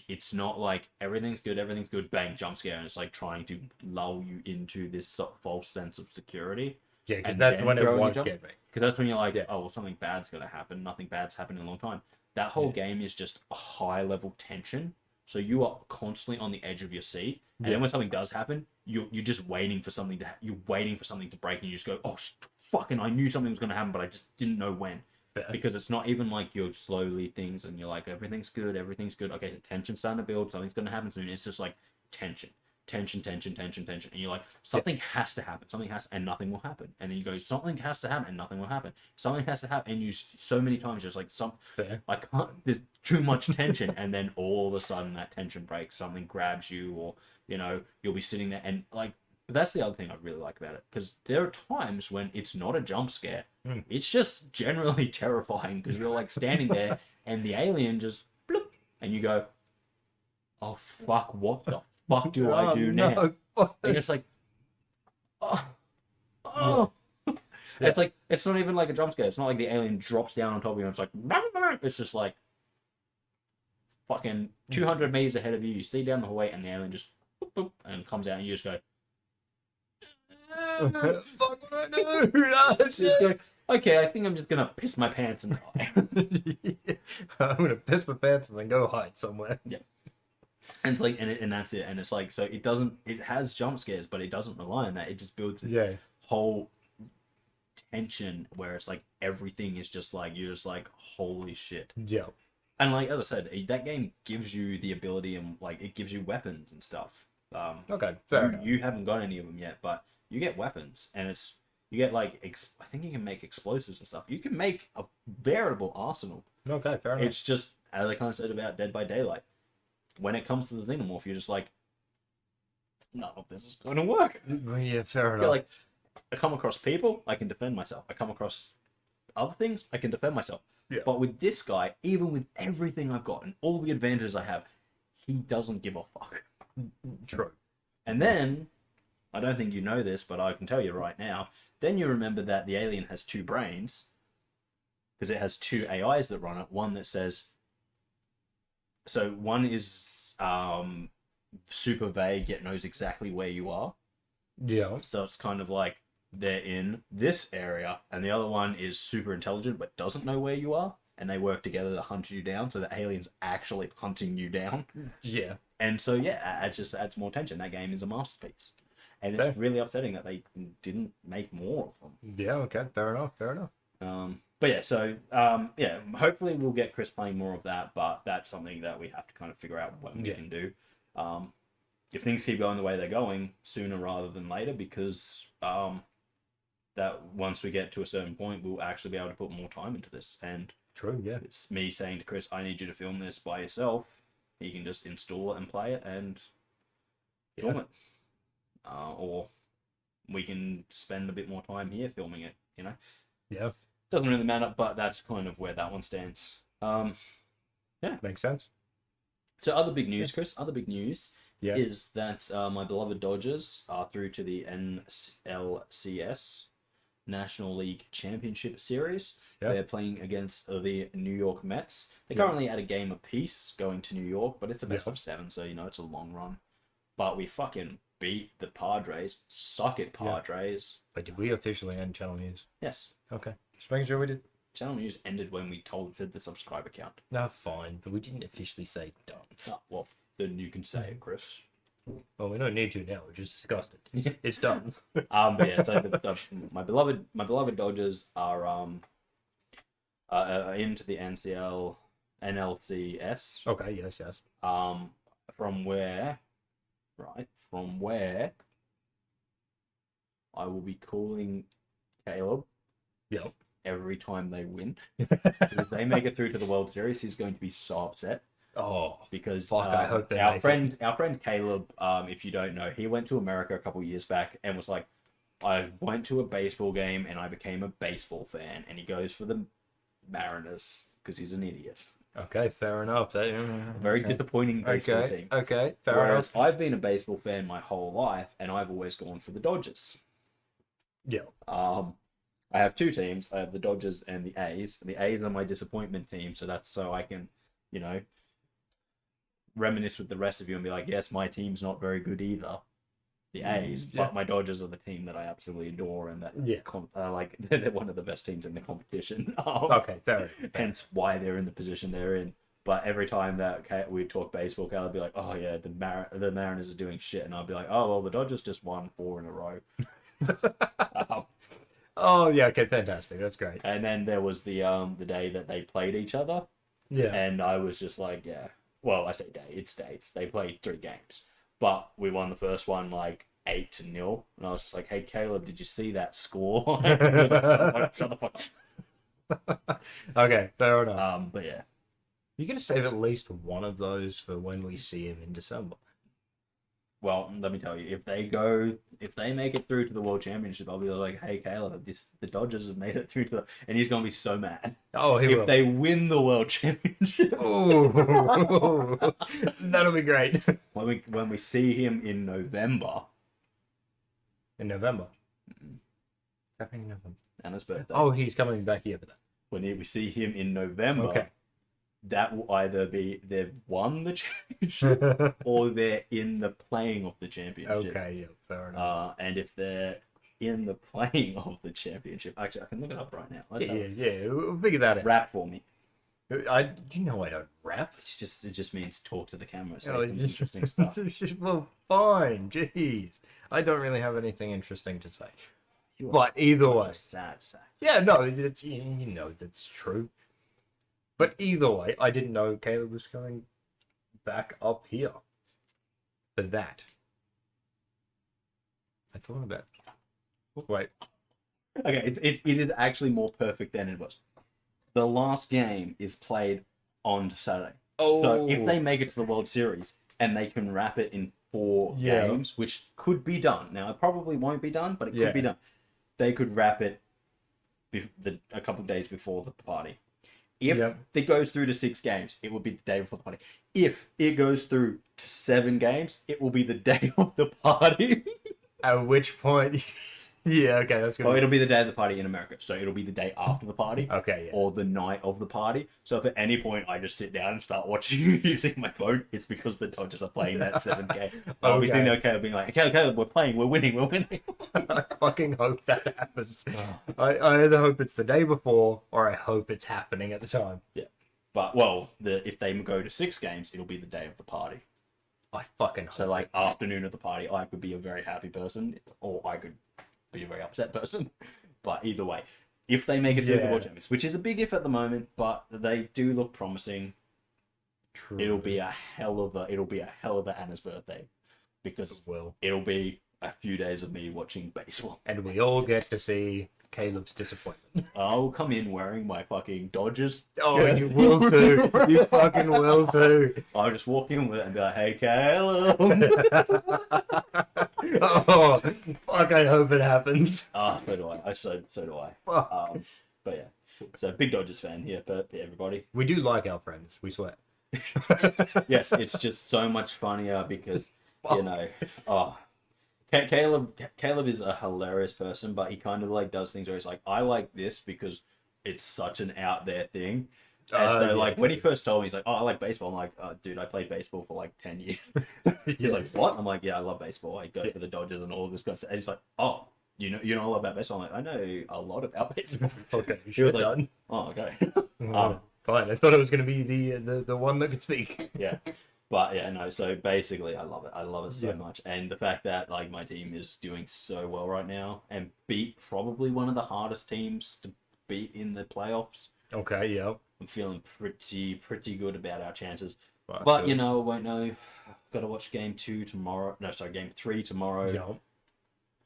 it's not like everything's good, bang, jump scare, and it's like trying to lull you into this false sense of security. Yeah, because that's when it won't get me. Because that's when you're like, oh, well, something bad's going to happen. Nothing bad's happened in a long time. That whole game is just a high level tension. So you are constantly on the edge of your seat. And then when something does happen, you're just waiting for something to break, and you just go, oh, fucking, I knew something was going to happen, but I just didn't know when. Fair. Because it's not even like you're slowly things and you're like, everything's good. Okay, the tension's starting to build. Something's going to happen soon. It's just like tension. And you're like, something has to happen. And nothing will happen. And then you go, something has to happen, and nothing will happen. Something has to happen, and you so many times just like Fair. I can't. There's too much tension, and then all of a sudden that tension breaks. Something grabs you, or you know, you'll be sitting there, and like But that's the other thing I really like about it, because there are times when it's not a jump scare. It's just generally terrifying, because you're like standing there and the alien just bloop, and you go, oh fuck, what the fuck do I do now? And it's like, oh. Yeah. It's like, it's not even like a jump scare. It's not like the alien drops down on top of you and it's like, it's just like fucking 200 meters ahead of you. You see down the hallway and the alien just boop, boop, and comes out and you just go, fuck what I do? Just go, okay, I think I'm just gonna piss my pants and die. I'm gonna piss my pants and then go hide somewhere. Yeah. And it's like, and that's it. And it's like, so it has jump scares, but it doesn't rely on that. It just builds this whole tension where it's like everything is just like, you're just like, holy shit. Yeah. And like, as I said, that game gives you the ability and like, it gives you weapons and stuff. Okay, fair enough. You haven't got any of them yet, but you get weapons, and you get like, I think you can make explosives and stuff. You can make a veritable arsenal. Okay, fair enough. It's just, as I kind of said about Dead by Daylight, when it comes to the xenomorph, you're just like, none of this is going to work. Yeah, fair enough. You're like, I come across people, I can defend myself. I come across other things, I can defend myself. Yeah. But with this guy, even with everything I've got and all the advantages I have, he doesn't give a fuck. True. And then, I don't think you know this, but I can tell you right now, then you remember that the alien has 2 brains, because it has 2 AIs that run it. One that says, so one is super vague, yet knows exactly where you are. Yeah. So it's kind of like they're in this area, and the other one is super intelligent but doesn't know where you are, and they work together to hunt you down, so the alien's actually hunting you down. Yeah. And so, yeah, it just adds more tension. That game is a masterpiece. And it's really upsetting that they didn't make more of them. Yeah, okay, fair enough. But yeah, so, hopefully we'll get Kris playing more of that, but that's something that we have to kind of figure out what we can do. If things keep going the way they're going, sooner rather than later, because that once we get to a certain point, we'll actually be able to put more time into this. And true, yeah. It's me saying to Kris, I need you to film this by yourself. He can just install it and play it and film it. Or we can spend a bit more time here filming it, you know? Yeah. Doesn't really matter, but that's kind of where that one stands. Yeah. Makes sense. So other big news, Kris, Yes. is that my beloved Dodgers are through to the NLCS, National League Championship Series. Yep. They're playing against the New York Mets. They're currently at a game apiece going to New York, but it's a best of 7, so, you know, it's a long run. But we fucking beat the Padres. Suck it, Padres. But did we officially end Channel News? Yes. Okay. Just making sure we did. Channel News ended when we said the subscriber count. No, fine, but we didn't officially say done. Oh, well, then you can say it, Kris. Well, we don't need to now. We just discussed it. It's done. But yeah, so my beloved Dodgers are into the NLCS. Okay. Yes. From where I will be calling Caleb. Yep. Every time they win. If they make it through to the World Series, he's going to be so upset. Oh, because fuck, I hope they our friend Caleb, if you don't know, he went to America a couple of years back and was like, I went to a baseball game and I became a baseball fan, and he goes for the Mariners because he's an idiot. Okay, fair enough. Very disappointing baseball team. Okay, fair Whereas enough. I've been a baseball fan my whole life, and I've always gone for the Dodgers. Yeah. I have 2 teams. I have the Dodgers and the A's. The A's are my disappointment team, so that's so I can, you know, reminisce with the rest of you and be like, yes, my team's not very good either. The A's, but my Dodgers are the team that I absolutely adore, and that like they're one of the best teams in the competition. Okay, fair. Hence why they're in the position they're in. But every time that we talk baseball, Cal would be like, oh yeah, the Mariners are doing shit, and I'll be like, oh well, the Dodgers just won 4 in a row. Oh yeah, okay, fantastic. That's great. And then there was the day that they played each other. Yeah. And I was just like, yeah. Well, I say day, it's days. They played 3 games. But we won the first one like 8-0. And I was just like, hey Caleb, did you see that score? He was like, shut the fuck up. Okay, fair enough. But yeah. You're gonna save at least one of those for when we see him in December. Well, let me tell you, if they make it through to the World Championship, I'll be like, hey, Caleb, the Dodgers have made it through to and he's going to be so mad. Oh, he will. If they win the World Championship. Oh, that'll be great. When we see him in November. In November? Happening in November. And his birthday. Oh, he's coming back here for that. When we see him in November. Okay. That will either be they've won the championship or they're in the playing of the championship. Okay, yeah, fair enough. And if they're in the playing of the championship, actually, I can look it up right now. Yeah, we'll figure that out. Rap for me. I don't rap. It just means talk to the camera. Say some interesting stuff. Well, fine. Jeez, I don't really have anything interesting to say. But either way, sad. Yeah, no, that's true. But either way, I didn't know Caleb was coming back up here for that. I thought about it. Wait. Okay, it is actually more perfect than it was. The last game is played on Saturday. Oh. So if they make it to the World Series and they can wrap it in 4 games, which could be done. Now, it probably won't be done, but it could be done. They could wrap it a couple of days before the party. If it goes through to 6 games, it will be the day before the party. If it goes through to 7 games, it will be the day of the party. At which point, okay, that's good. It'll be the day of the party in America. So it'll be the day after the party. Okay, yeah. Or the night of the party. So if at any point I just sit down and start watching using my phone, it's because the Dodgers are playing that 7th game. I'll be sitting there, Caleb, being like, Caleb, we're playing, we're winning. I fucking hope that happens. I either hope it's the day before or I hope it's happening at the time. Yeah. But, if they go to 6 games, it'll be the day of the party. I fucking hope. So, afternoon of the party, I could be a very happy person, or I could be a very upset person. But either way, if they make it through the World Champions, which is a big if at the moment, but they do look promising. True. It'll be a hell of a Anna's birthday, because it'll be a few days of me watching baseball, and we all get to see Caleb's disappointment. I'll come in wearing my fucking Dodgers. Oh, you will too. You fucking will too. I'll just walk in with it and be like, hey, Caleb. Oh, fuck, I hope it happens. So do I. So do I. But yeah. So big Dodgers fan here, but everybody. We do like our friends, we swear. Yes, it's just so much funnier because, Caleb is a hilarious person, but he kind of does things where he's like, I like this because it's such an out there thing. And so when he first told me, he's like, oh, I like baseball. I'm like, oh, dude, I played baseball for 10 years. He's like, what? I'm like, yeah, I love baseball. I go for the Dodgers and all this kind of stuff. And he's like, oh, you know a lot about baseball. I'm like, I know a lot about baseball. Okay, you should have done. Oh, okay. Fine. I thought it was going to be the one that could speak. Yeah. But yeah, no, so basically I love it. I love it so much. And the fact that my team is doing so well right now and beat probably one of the hardest teams to beat in the playoffs. Okay, yeah. I'm feeling pretty good about our chances. Well, but I won't know. Got to watch game 2 tomorrow. No, sorry, game 3 tomorrow. Yep.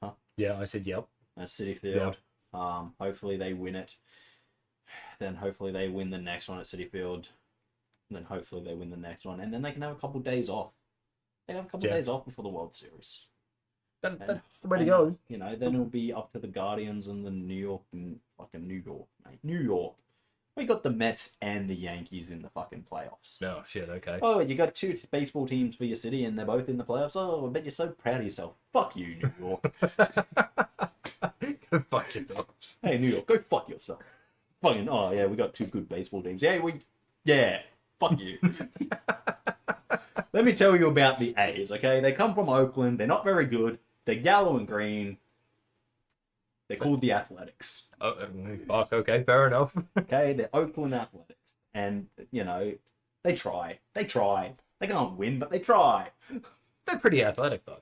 Huh? Yeah, I said yep. At City Field. Yep. Hopefully they win it. Then hopefully they win the next one at City Field. And then hopefully they win the next one, and then they can have a couple of days off. They can have a couple of days off before the World Series. That's the way to go. Then it'll be up to the Guardians and the New York, mate. New York. We got the Mets and the Yankees in the fucking playoffs. Oh shit! Okay. Oh, you got 2 baseball teams for your city, and they're both in the playoffs. Oh, I bet you're so proud of yourself. Fuck you, New York. Go fuck yourselves. Hey, New York, go fuck yourself. Fucking. Oh yeah, we got 2 good baseball teams. Yeah. Fuck you. Let me tell you about the A's, okay? They come from Oakland. They're not very good. They're yellow and green. They're called the Athletics. Oh, fuck, okay, fair enough. Okay, they're Oakland Athletics. And, they try. They They can't win, but they try. They're pretty athletic, though.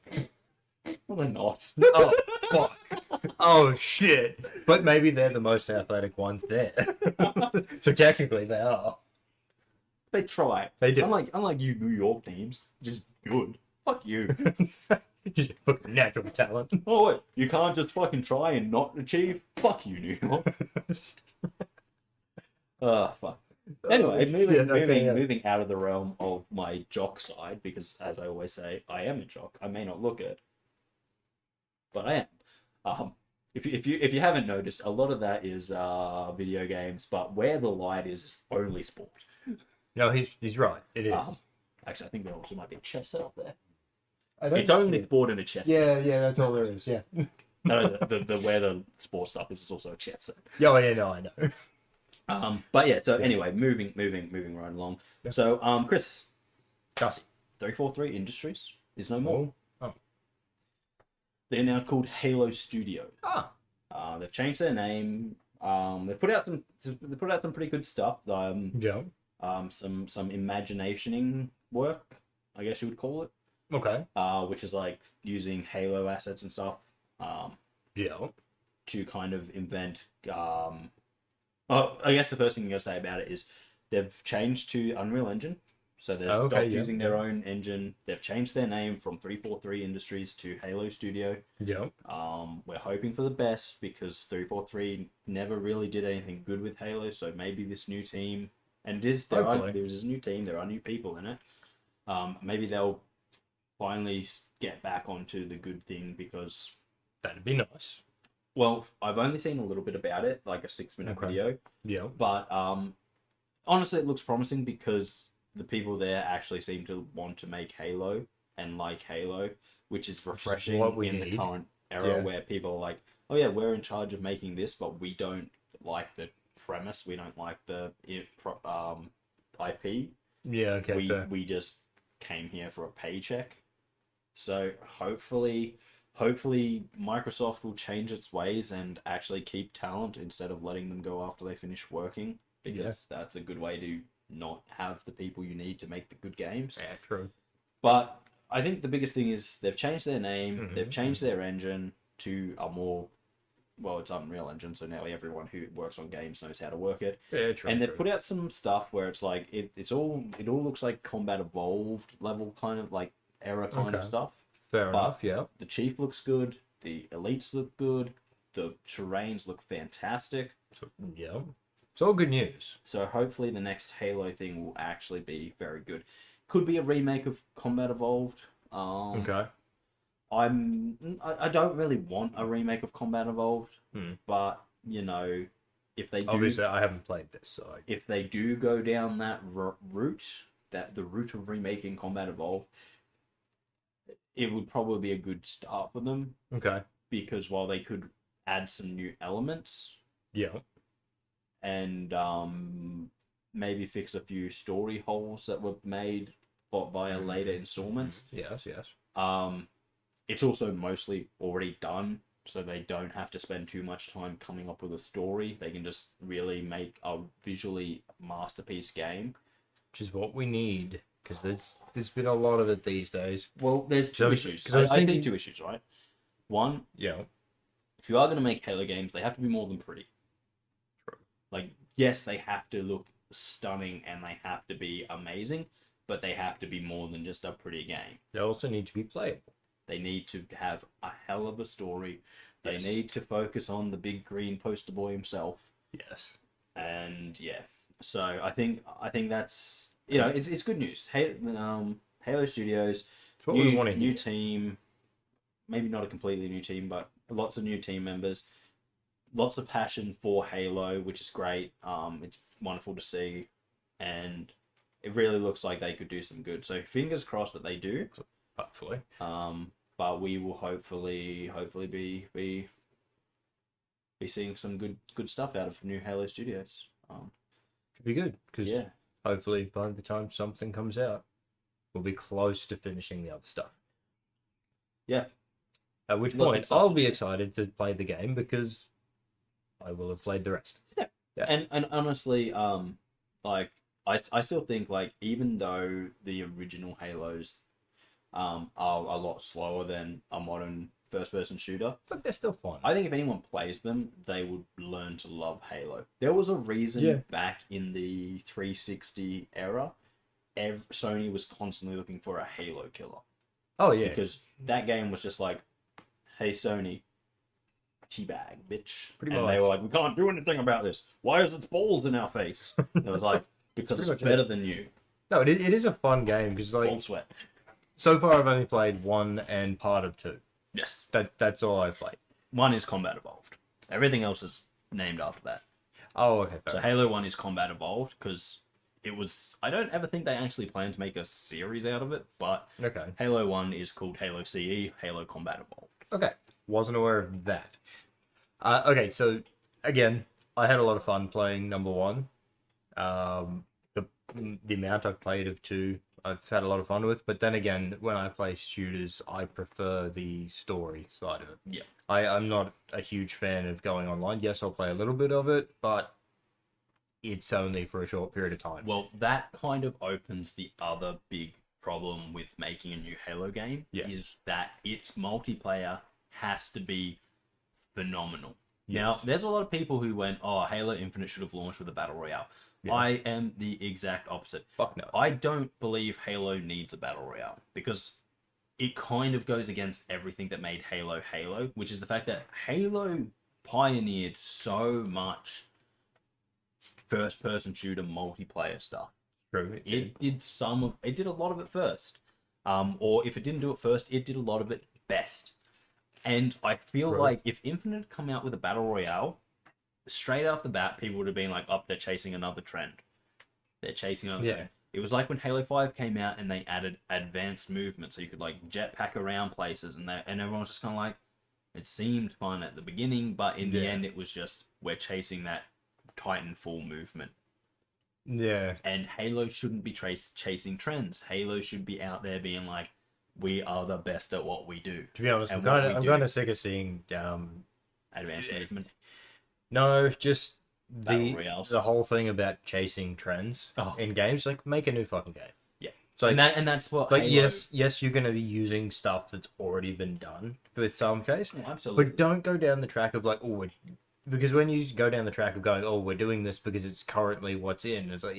Well, they're not. Oh, fuck. Oh, shit. But maybe they're the most athletic ones there. So technically they are. They try. They do. Unlike you New York teams, just good. Fuck you. Just fucking natural talent. Oh, wait. You can't just fucking try and not achieve? Fuck you, New York. Oh, fuck. Anyway, Yeah. moving out of the realm of my jock side, because as I always say, I am a jock. I may not look it, but I am. If you haven't noticed, a lot of that is video games, but where the light is only sport. No, he's right. It is. Actually, I think there also might be a chess set up there. I don't It's only sport and a chess set. Yeah, that's all there is. Yeah. No, the where the sport stuff is also a chess set. Yeah, yeah, no, I know. But yeah, so anyway, moving right along. Yeah. So, Kris, Darcy. 343 Industries is no more. Oh. They're now called Halo Studios. They've changed their name. They put out some pretty good stuff. Yeah. Some imaginationing work, I guess you would call it. Okay. Which is like using Halo assets and stuff. Yeah. To kind of invent. I guess the first thing you gotta say about it is they've changed to Unreal Engine, so they've stopped using their own engine. They've changed their name from 343 Industries to Halo Studio. Yeah. We're hoping for the best because 343 never really did anything good with Halo, so maybe this new team, and there's a new team, there are new people in it. Maybe they'll finally get back onto the good thing because that'd be nice. Well, I've only seen a little bit about it, like a 6-minute video. Yeah. But honestly, it looks promising because the people there actually seem to want to make Halo and like Halo, which is refreshing in the current era where people are like, oh yeah, we're in charge of making this, but we don't like the premise. We don't like the IP. Yeah, okay. We just came here for a paycheck. So hopefully Microsoft will change its ways and actually keep talent instead of letting them go after they finish working, because that's a good way to not have the people you need to make the good games. Yeah, true. But I think the biggest thing is they've changed their name, they've changed their engine to a more, well, it's Unreal Engine, so nearly everyone who works on games knows how to work it. Yeah, true. And they've put out some stuff where it's like it all looks like Combat Evolved level kind of like era kind of stuff. Fair enough, yeah. The Chief looks good, the Elites look good, the terrains look fantastic. Yeah. It's all good news. So hopefully the next Halo thing will actually be very good. Could be a remake of Combat Evolved. Okay. I don't really want a remake of Combat Evolved, but you know, if they do, obviously I haven't played this, so if they do go down that route, the route of remaking Combat Evolved, it would probably be a good start for them. Okay. Because while they could add some new elements, and maybe fix a few story holes that were made via later installments. Yes. It's also mostly already done, so they don't have to spend too much time coming up with a story. They can just really make a visually masterpiece game, which is what we need, because there's been a lot of it these days. Well, there's two issues. I think two issues, right? One, if you are going to make Halo games, they have to be more than pretty. True. Like, yes, they have to look stunning and they have to be amazing, but they have to be more than just a pretty game. They also need to be playable. They need to have a hell of a story. They need to focus on the big green poster boy himself. Yes. And so I think that's, it's good news. Halo Studios, it's what we want to hear. New team, maybe not a completely new team, but lots of new team members, lots of passion for Halo, which is great. It's wonderful to see, and it really looks like they could do some good. So fingers crossed that they do. Hopefully. But we will hopefully be seeing some good stuff out of new Halo Studios. Could be good, because hopefully by the time something comes out, we'll be close to finishing the other stuff. Yeah. At which point I'll be excited to play the game because I will have played the rest. Yeah. And honestly, like I still think, like, even though the original Halos are a lot slower than a modern first-person shooter, but they're still fun. I think if anyone plays them, they would learn to love Halo. There was a reason back in the 360 era, Sony was constantly looking for a Halo killer. Oh, yeah. Because that game was just like, hey, Sony, teabag, bitch. Pretty much. They were like, we can't do anything about this. Why is its balls in our face? It was like, because it's better than you. No, it is a fun game because like All sweat. So far I've only played 1 and part of 2. Yes. That's all I've played. 1 is Combat Evolved. Everything else is named after that. Oh, okay. So Halo 1 is Combat Evolved because it was... I don't ever think they actually planned to make a series out of it, but okay. Halo 1 is called Halo CE, Halo Combat Evolved. Okay. Wasn't aware of that. Okay, so, again, I had a lot of fun playing number 1. The amount I've played of 2, I've had a lot of fun with, but then again, when I play shooters, I prefer the story side of it. Yeah. I'm not a huge fan of going online. Yes, I'll play a little bit of it, but it's only for a short period of time. Well, that kind of opens the other big problem with making a new Halo game, is that its multiplayer has to be phenomenal. Yes. Now, there's a lot of people who went, oh, Halo Infinite should have launched with a Battle Royale. Yeah. I am the exact opposite. Fuck no. I don't believe Halo needs a Battle Royale because it kind of goes against everything that made Halo Halo, which is the fact that Halo pioneered so much first-person shooter multiplayer stuff. True. It did a lot of it first. Or if it didn't do it first, it did a lot of it best. And I feel like if Infinite had come out with a Battle Royale, straight off the bat, people would have been like, oh, they're chasing another trend. They're chasing another trend. It was like when Halo 5 came out and they added advanced movement, so you could like jetpack around places, and everyone was just kind of like, it seemed fun at the beginning, but in the end, it was just, we're chasing that Titanfall movement. Yeah. And Halo shouldn't be chasing trends. Halo should be out there being like, we are the best at what we do. To be honest, I'm kind of sick of seeing advanced movement. No, just the whole thing about chasing trends in games. Like, make a new fucking game. Yeah. So and that's what. Like, Halo... yes, you're going to be using stuff that's already been done with some case. Oh, absolutely. But don't go down the track of like, because when you go down the track of going, we're doing this because it's currently what's in. It's like,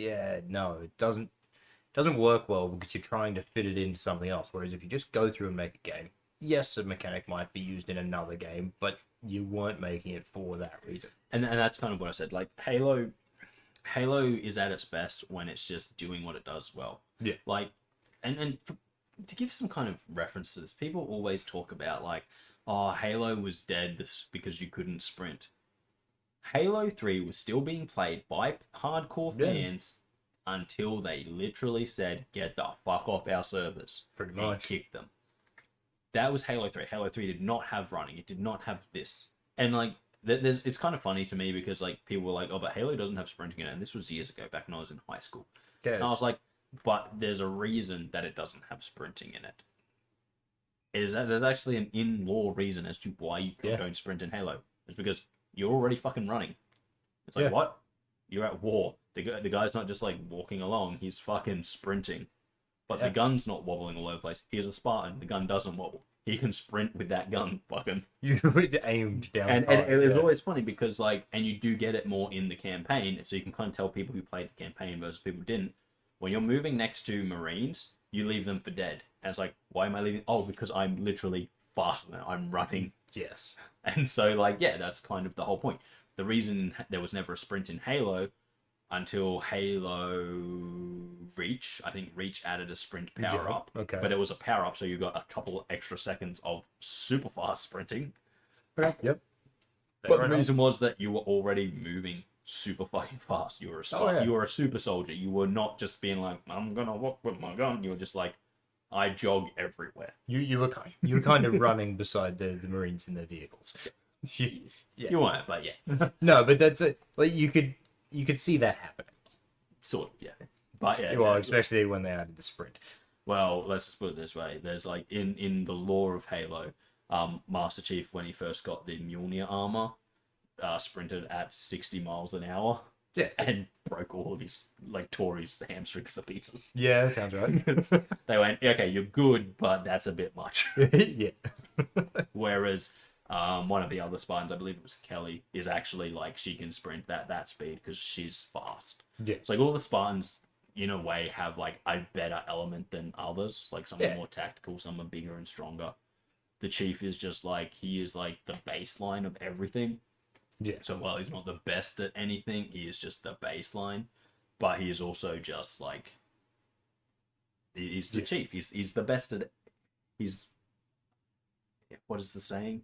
no, it doesn't work well because you're trying to fit it into something else. Whereas if you just go through and make a game, yes, a mechanic might be used in another game, but you weren't making it for that reason. And that's kind of what I said. Like, Halo is at its best when it's just doing what it does well. Yeah. Like, and to give some kind of reference to this, people always talk about like, oh, Halo was dead because you couldn't sprint. Halo 3 was still being played by hardcore fans until they literally said, get the fuck off our servers. Pretty much. And kicked them. That was Halo 3. Halo 3 did not have running. It did not have this. And like, it's kind of funny to me because like people were like, oh, but Halo doesn't have sprinting in it. And this was years ago, back when I was in high school. Okay. And I was like, but there's a reason that it doesn't have sprinting in it. There's actually an in-law reason as to why you don't sprint in Halo. It's because you're already fucking running. It's like, what? You're at war. The guy's not just like walking along. He's fucking sprinting. But the gun's not wobbling all over the place. He's a Spartan. The gun doesn't wobble. He can sprint with that gun, fucking. You aimed down. And it was always funny because, like, and you do get it more in the campaign, so you can kind of tell people who played the campaign versus people who didn't. When you're moving next to Marines, you leave them for dead. And it's like, why am I leaving? Oh, because I'm literally faster than I'm running. Yes. And so, like, that's kind of the whole point. The reason there was never a sprint in Halo until Halo Reach. I think Reach added a sprint power-up. Okay. But it was a power-up, so you got a couple extra seconds of super fast sprinting. Okay. Yep. But the reason was that you were already moving super fucking fast. You were you were a super soldier. You were not just being like, I'm gonna walk with my gun. You were just like, I jog everywhere. You were kind of running beside the Marines in their vehicles. You weren't, but No, but that's it. Like you could see that happening. Sort of, But especially when they added the sprint. Well, let's just put it this way. There's like in the lore of Halo, Master Chief, when he first got the Mjolnir armor, sprinted at 60 miles an hour. Yeah. And broke all of his, like, tore his hamstrings to pieces. Yeah, that sounds right. They went, okay, you're good, but that's a bit much. Yeah. Whereas one of the other Spartans, I believe it was Kelly, is actually, like, she can sprint that speed because she's fast. Yeah. It's like all the Spartans, in a way, have, like, a better element than others. Like, some are more tactical, some are bigger and stronger. The Chief is just, like, he is, like, the baseline of everything. Yeah. So while he's not the best at anything, he is just the baseline. but he is also just like he's the chief. He's the best at. He's what is the saying?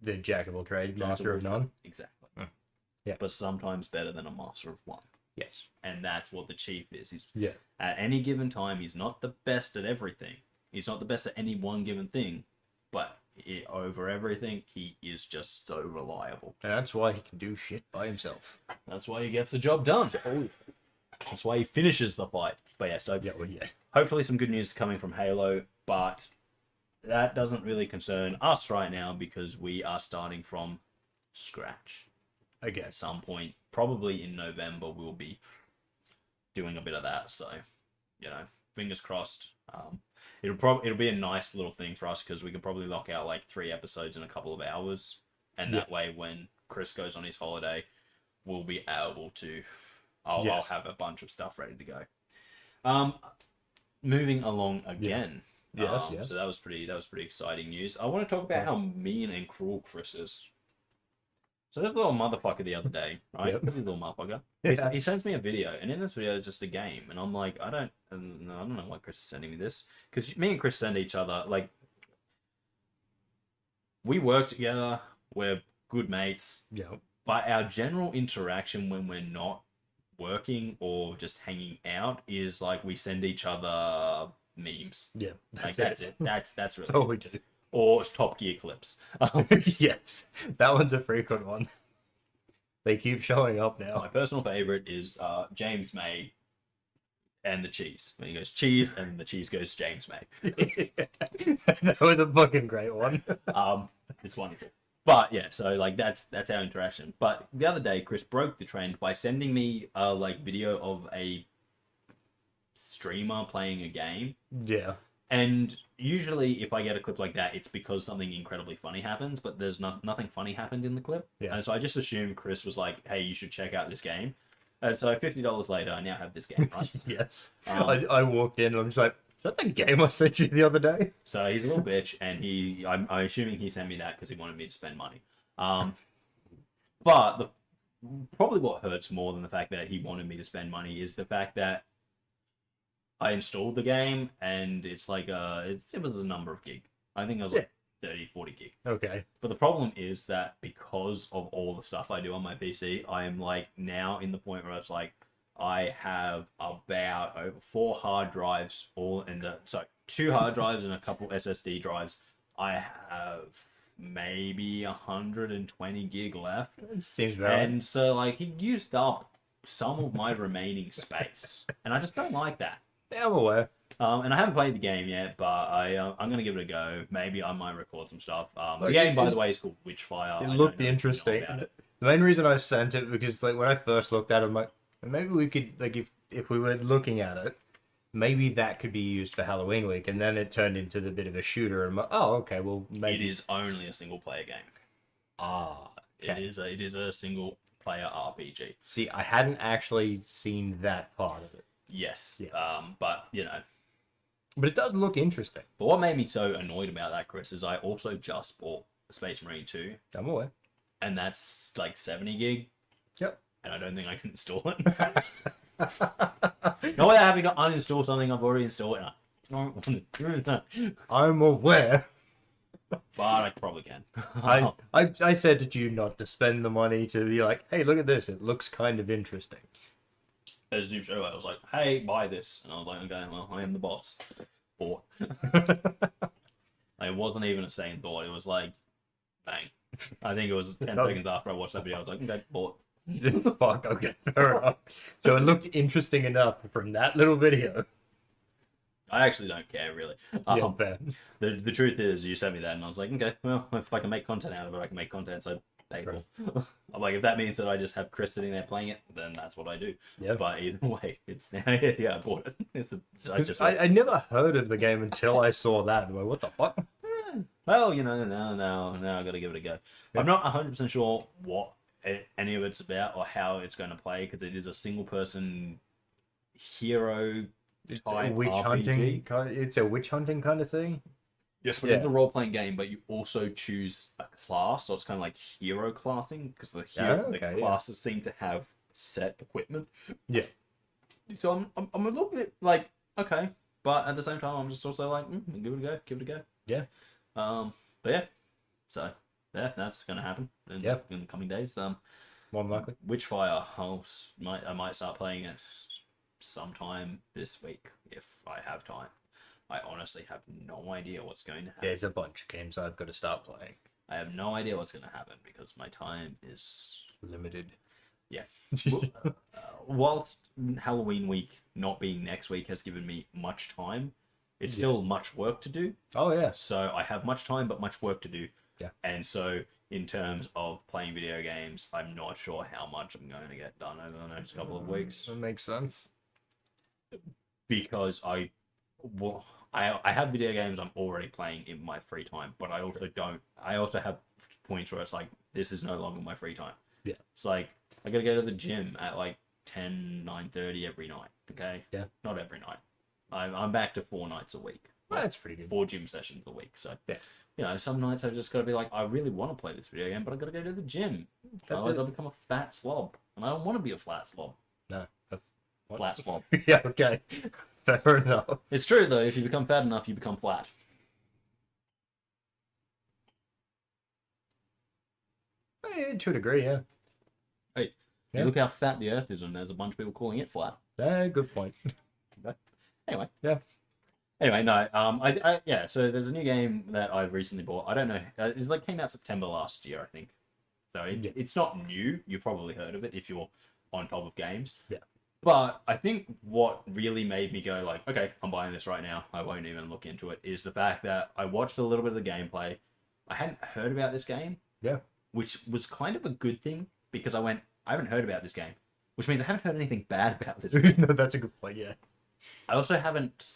The jack of all trades, master of none. Exactly. Yeah. But sometimes better than a master of one. Yes. And that's what the chief is. He's Yeah. at any given time, he's not the best at everything. He's not the best at any one given thing, but over everything, he is just so reliable. And that's why he can do shit by himself. That's why he gets the job done. That's why he finishes the fight. But yeah, hopefully some good news coming from Halo, but that doesn't really concern us right now because we are starting from scratch. Okay. At some point, probably in November, we'll be doing a bit of that. So, fingers crossed. It'll be a nice little thing for us because we can probably lock out like 3 episodes in a couple of hours, and that way, when Kris goes on his holiday, we'll be able to. I'll have a bunch of stuff ready to go. Moving along again. Yes. So that was pretty exciting news. I want to talk about how mean and cruel Kris is. So this little motherfucker the other day, right? Yep. This little motherfucker. Yeah. He sends me a video, and in this video it's just a game, and I'm like, I don't know why Kris is sending me this, because me and Kris send each other like we work together, we're good mates. Yeah. But our general interaction when we're not working or just hanging out is like we send each other memes. Yeah. That's it. That's really That's all we do. Or Top Gear clips. Yes, that one's a frequent one. They keep showing up now. My personal favorite is James May and the cheese. When he goes cheese and the cheese goes James May. That was a fucking great one. It's wonderful. But yeah, so like that's our interaction. But the other day, Kris broke the trend by sending me a video of a streamer playing a game. Yeah. And usually, if I get a clip like that, it's because something incredibly funny happens, but there's nothing funny happened in the clip. Yeah. And so I just assumed Kris was like, hey, you should check out this game. And so $50 later, I now have this game, right? Yes. I walked in and I'm just like, is that the game I sent you the other day? So he's a little bitch, and I'm assuming he sent me that because he wanted me to spend money. But probably what hurts more than the fact that he wanted me to spend money is the fact that I installed the game, and it's like it was a number of gig. I think it was like 30, 40 gig. Okay. But the problem is that because of all the stuff I do on my PC, I am like now in the point where it's like I have about over 4 hard drives, all in the 2 hard drives and a couple SSD drives. I have maybe 120 gig left. It seems bad. And so like he used up some of my remaining space, and I just don't like that. Yeah, I'm aware. And I haven't played the game yet, but I'm gonna give it a go. Maybe I might record some stuff. The game, by the way, is called Witchfire. It looked interesting. The main reason I sent it because like when I first looked at it, I'm like, maybe we could like if we were looking at it, maybe that could be used for Halloween week, and then it turned into the bit of a shooter. And I'm like, oh, okay, well maybe it is only a single player game. Okay. It is a single player RPG. See, I hadn't actually seen that part of it. Yes. Yeah. But But it does look interesting. But what made me so annoyed about that, Kris, is I also just bought Space Marine 2. I'm aware. And that's like 70 gig. Yep. And I don't think I can install it. Not without having to uninstall something I've already installed. And I don't want to do that. I'm aware. But I probably can. I said to you not to spend the money to be like, hey, look at this. It looks kind of interesting. As Zoom show, I was like, hey, buy this. And I was like, okay, well, I am the boss. Bought. It wasn't even a second thought. It was like, bang. I think it was 10 seconds after I watched that video. I was like, okay, bought. Fuck, okay, fair enough. So it looked interesting enough from that little video. I actually don't care, really. Yeah, fair. The truth is, you sent me that, and I was like, okay, well, if I can make content out of it, I can make content, so pay for it. I'm like, if that means that I just have Kris sitting there playing it, then that's what I do. Yeah. But either way, it's now, yeah, I bought it. I never heard of the game until I saw that. I'm like, what the fuck? Well, now I got to give it a go. Yeah. I'm not 100% sure what any of it's about or how it's going to play, because it is a single-person hero type witch RPG. hunting. It's a witch hunting kind of thing. Yes, but it's a role-playing game, but you also choose a class, so it's kind of like hero classing, because the classes seem to have set equipment. Yeah. I'm a little bit like, okay, but at the same time, I'm just also like, give it a go, give it a go. Yeah. But yeah, so yeah, that's gonna happen in the coming days. More than likely. Witchfire, I might start playing it sometime this week if I have time. I honestly have no idea what's going to happen. There's a bunch of games I've got to start playing. I have no idea what's going to happen because my time is limited. Yeah. Whilst Halloween week not being next week has given me much time, it's still much work to do. Oh, yeah. So I have much time, but much work to do. Yeah. And so in terms of playing video games, I'm not sure how much I'm going to get done over the next couple of weeks. That makes sense. Because I have video games I'm already playing in my free time, but I also don't. I also have points where it's like, this is no longer my free time. Yeah. It's like, I gotta go to the gym at like 9:30 every night, okay? Yeah. Not every night. I'm back to 4 nights a week. Well, that's pretty good. 4 gym sessions a week. So, yeah. You know, some nights I've just got to be like, I really want to play this video game, but I've got to go to the gym. Otherwise I'll become a fat slob. And I don't want to be a flat slob. No. Flat slob. Yeah, okay. Fair enough. It's true, though. If you become fat enough, you become flat. To a degree, yeah. Hey, you look how fat the Earth is, and there's a bunch of people calling it flat. Good point. Okay. Anyway. Yeah. Anyway, no. Yeah. So there's a new game that I've recently bought. I don't know. It's like came out September last year, I think. So it's not new. You've probably heard of it if you're on top of games. Yeah. But I think what really made me go like, okay, I'm buying this right now. I won't even look into it. Is the fact that I watched a little bit of the gameplay. I hadn't heard about this game. Yeah. Which was kind of a good thing because I haven't heard about this game, which means I haven't heard anything bad about this game. No, that's a good point, yeah. I also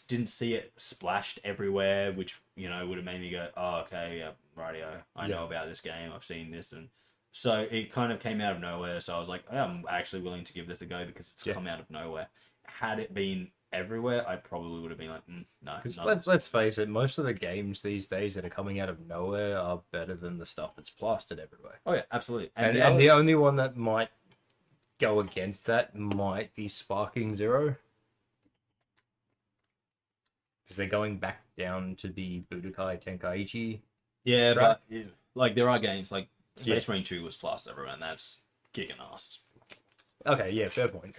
didn't see it splashed everywhere, which, you know, would have made me go, oh, okay, yeah, rightio. I know about this game. I've seen this. And so it kind of came out of nowhere. So I was like, I'm actually willing to give this a go because it's come out of nowhere. Had it been everywhere, I probably would have been like, no. Because let's face it, most of the games these days that are coming out of nowhere are better than the stuff that's plastered everywhere. Oh, yeah, absolutely. And the only one that might go against that might be Sparking Zero. Because they're going back down to the Budokai Tenkaichi. Yeah, track. But like there are games like Space Marine 2 was plastered everywhere, and that's kicking ass. Okay, yeah, fair point.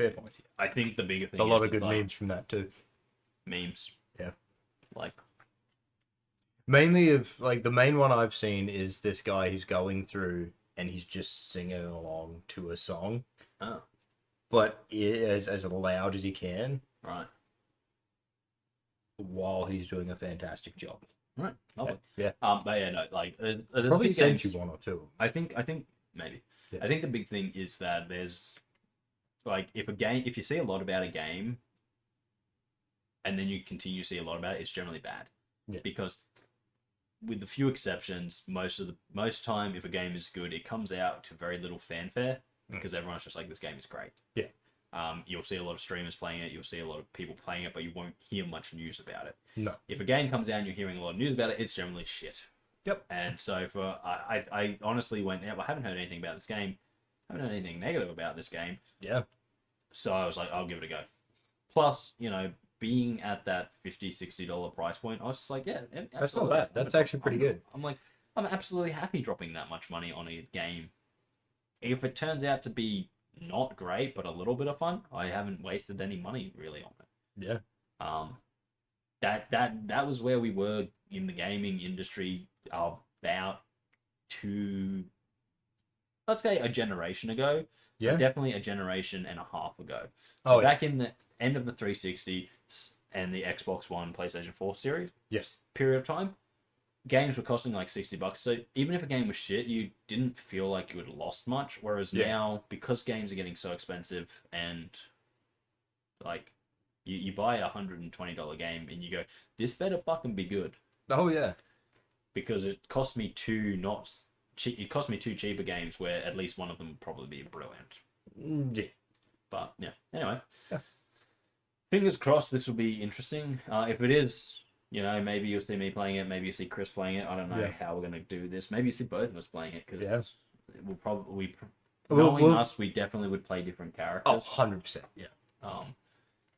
I think the bigger thing There's a lot of good memes from that too. Memes. Yeah. Like mainly the main one I've seen is this guy who's going through and he's just singing along to a song. Oh. But as loud as he can. Right. While he's doing a fantastic job. Right. Lovely. Yeah. But yeah, no, like there's probably sent you one or two. I think maybe. Yeah. I think the big thing is that there's like if you see a lot about a game and then you continue to see a lot about it, it's generally bad. Yeah. Because with the few exceptions, most time if a game is good, it comes out to very little fanfare because everyone's just like, this game is great. Yeah. You'll see a lot of streamers playing it. You'll see a lot of people playing it, but you won't hear much news about it. No. If a game comes out and you're hearing a lot of news about it, it's generally shit. Yep. And so I honestly went, I haven't heard anything about this game. I haven't heard anything negative about this game. Yeah. So I was like, I'll give it a go. Plus, you know, being at that $50-$60 price point, I was just like, yeah, that's not bad. That's actually pretty good. I'm like, I'm absolutely happy dropping that much money on a game. If it turns out to be not great, but a little bit of fun, I haven't wasted any money really on it. Yeah. That was where we were in the gaming industry about let's say a generation ago. Yeah. Definitely a generation and a half ago. So back in the end of the 360 and the Xbox One, PlayStation 4 series. Yes. Period of time. Games were costing like $60. So even if a game was shit, you didn't feel like you had lost much. Whereas now, because games are getting so expensive and like you buy a $120 game and you go, this better fucking be good. Oh yeah. Because it cost me two cheaper games where at least one of them would probably be brilliant. Yeah. But yeah. Anyway. Yeah. Fingers crossed this will be interesting. If it is, you know, maybe you'll see me playing it. Maybe you see Kris playing it. I don't know how we're going to do this. Maybe you see both of us playing it because we'll probably, knowing us, we definitely would play different characters. Oh, 100%. Yeah.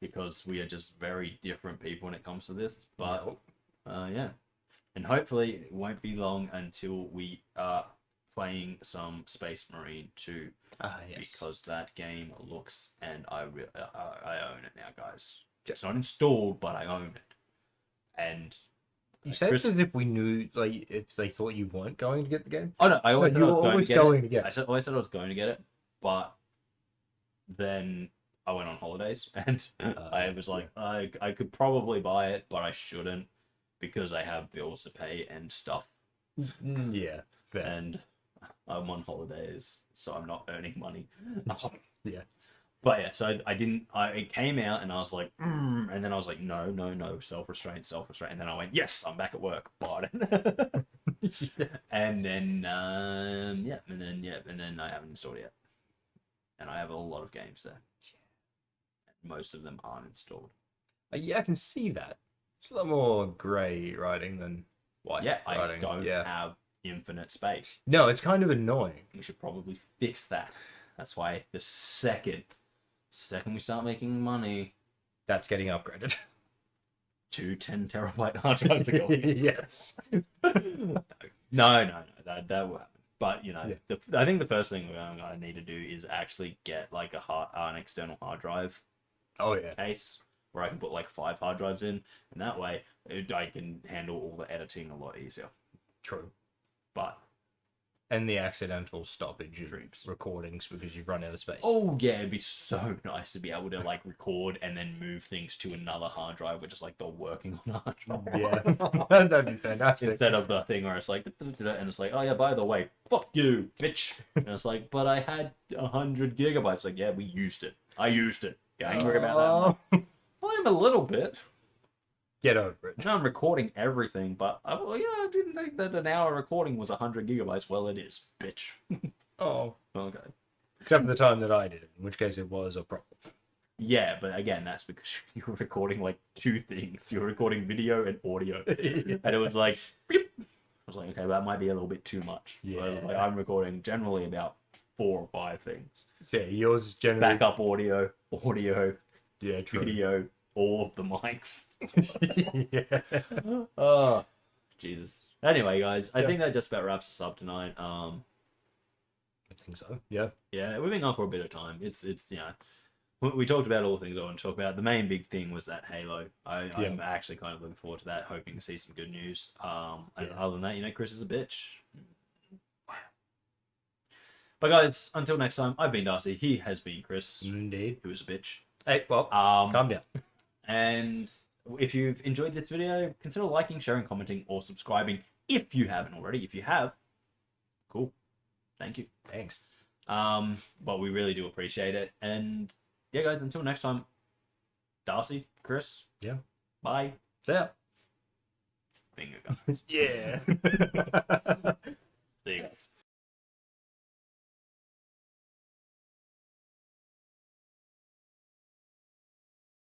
because we are just very different people when it comes to this. But yeah, and hopefully it won't be long until we are playing some Space Marine 2. Yes. Because that game looks, and I own it now, guys. It's not installed, but I own it. And you said Chris, as if we knew, like, if they thought you weren't going to get the game. Oh no, I always said I was going to get it. I always said I was going to get it, but then I went on holidays, and I was like, I could probably buy it, but I shouldn't because I have bills to pay and stuff. Yeah, fair. And I'm on holidays, so I'm not earning money. Yeah. But yeah, so I didn't. It came out, and I was like, and then I was like, no, self-restraint. And then I went, yes, I'm back at work. Bought it. And then and then I haven't installed it yet. And I have a lot of games there. Most of them aren't installed. Yeah, I can see that. It's a lot more grey writing than white writing. I don't have infinite space. No, it's kind of annoying. We should probably fix that. That's why the second we start making money, that's getting upgraded. 2 10 terabyte hard drives are going. Yes. No, that will happen. But I think the first thing I need to do is actually get like an external hard drive. Case where I can put like 5 hard drives in, and that way I can handle all the editing a lot easier. True. But and the accidental stoppage of recordings because you've run out of space. Oh yeah, it'd be so nice to be able to like record and then move things to another hard drive, which is like the working on hard drive. Yeah, that'd be fantastic. Instead of the thing where it's like, and it's like, oh yeah, by the way, fuck you, bitch. And it's like, but I had 100 gigabytes. Like, yeah, we used it. I used it. You angry about that? I'm a little bit. Get over it. No, I'm recording everything, but I didn't think that an hour recording was 100 gigabytes. Well, it is, bitch. Oh. Okay. Except for the time that I did it, in which case it was a problem. Yeah, but again, that's because you were recording like 2 things. You were recording video and audio. And it was like, beep. I was like, okay, that might be a little bit too much. Yeah. I was like, I'm recording generally about 4 or 5 things. Yeah, yours is generally... Backup audio, yeah, true. video, all of the mics. Yeah. Oh, Jesus. Anyway, guys, I think that just about wraps us up tonight. I think so. Yeah. Yeah, we've been on for a bit of time. It's we talked about all the things I want to talk about. The main big thing was that Halo. I'm actually kind of looking forward to that, hoping to see some good news. And other than that, Kris is a bitch. But guys, until next time, I've been Darcy. He has been Kris. Indeed. Who is a bitch. Hey, well, calm down. And if you've enjoyed this video, consider liking, sharing, commenting, or subscribing if you haven't already. If you have, cool. Thank you. Thanks. But we really do appreciate it. And yeah, guys, until next time, Darcy, Kris. Yeah. Bye. See ya. Finger guns. Yeah.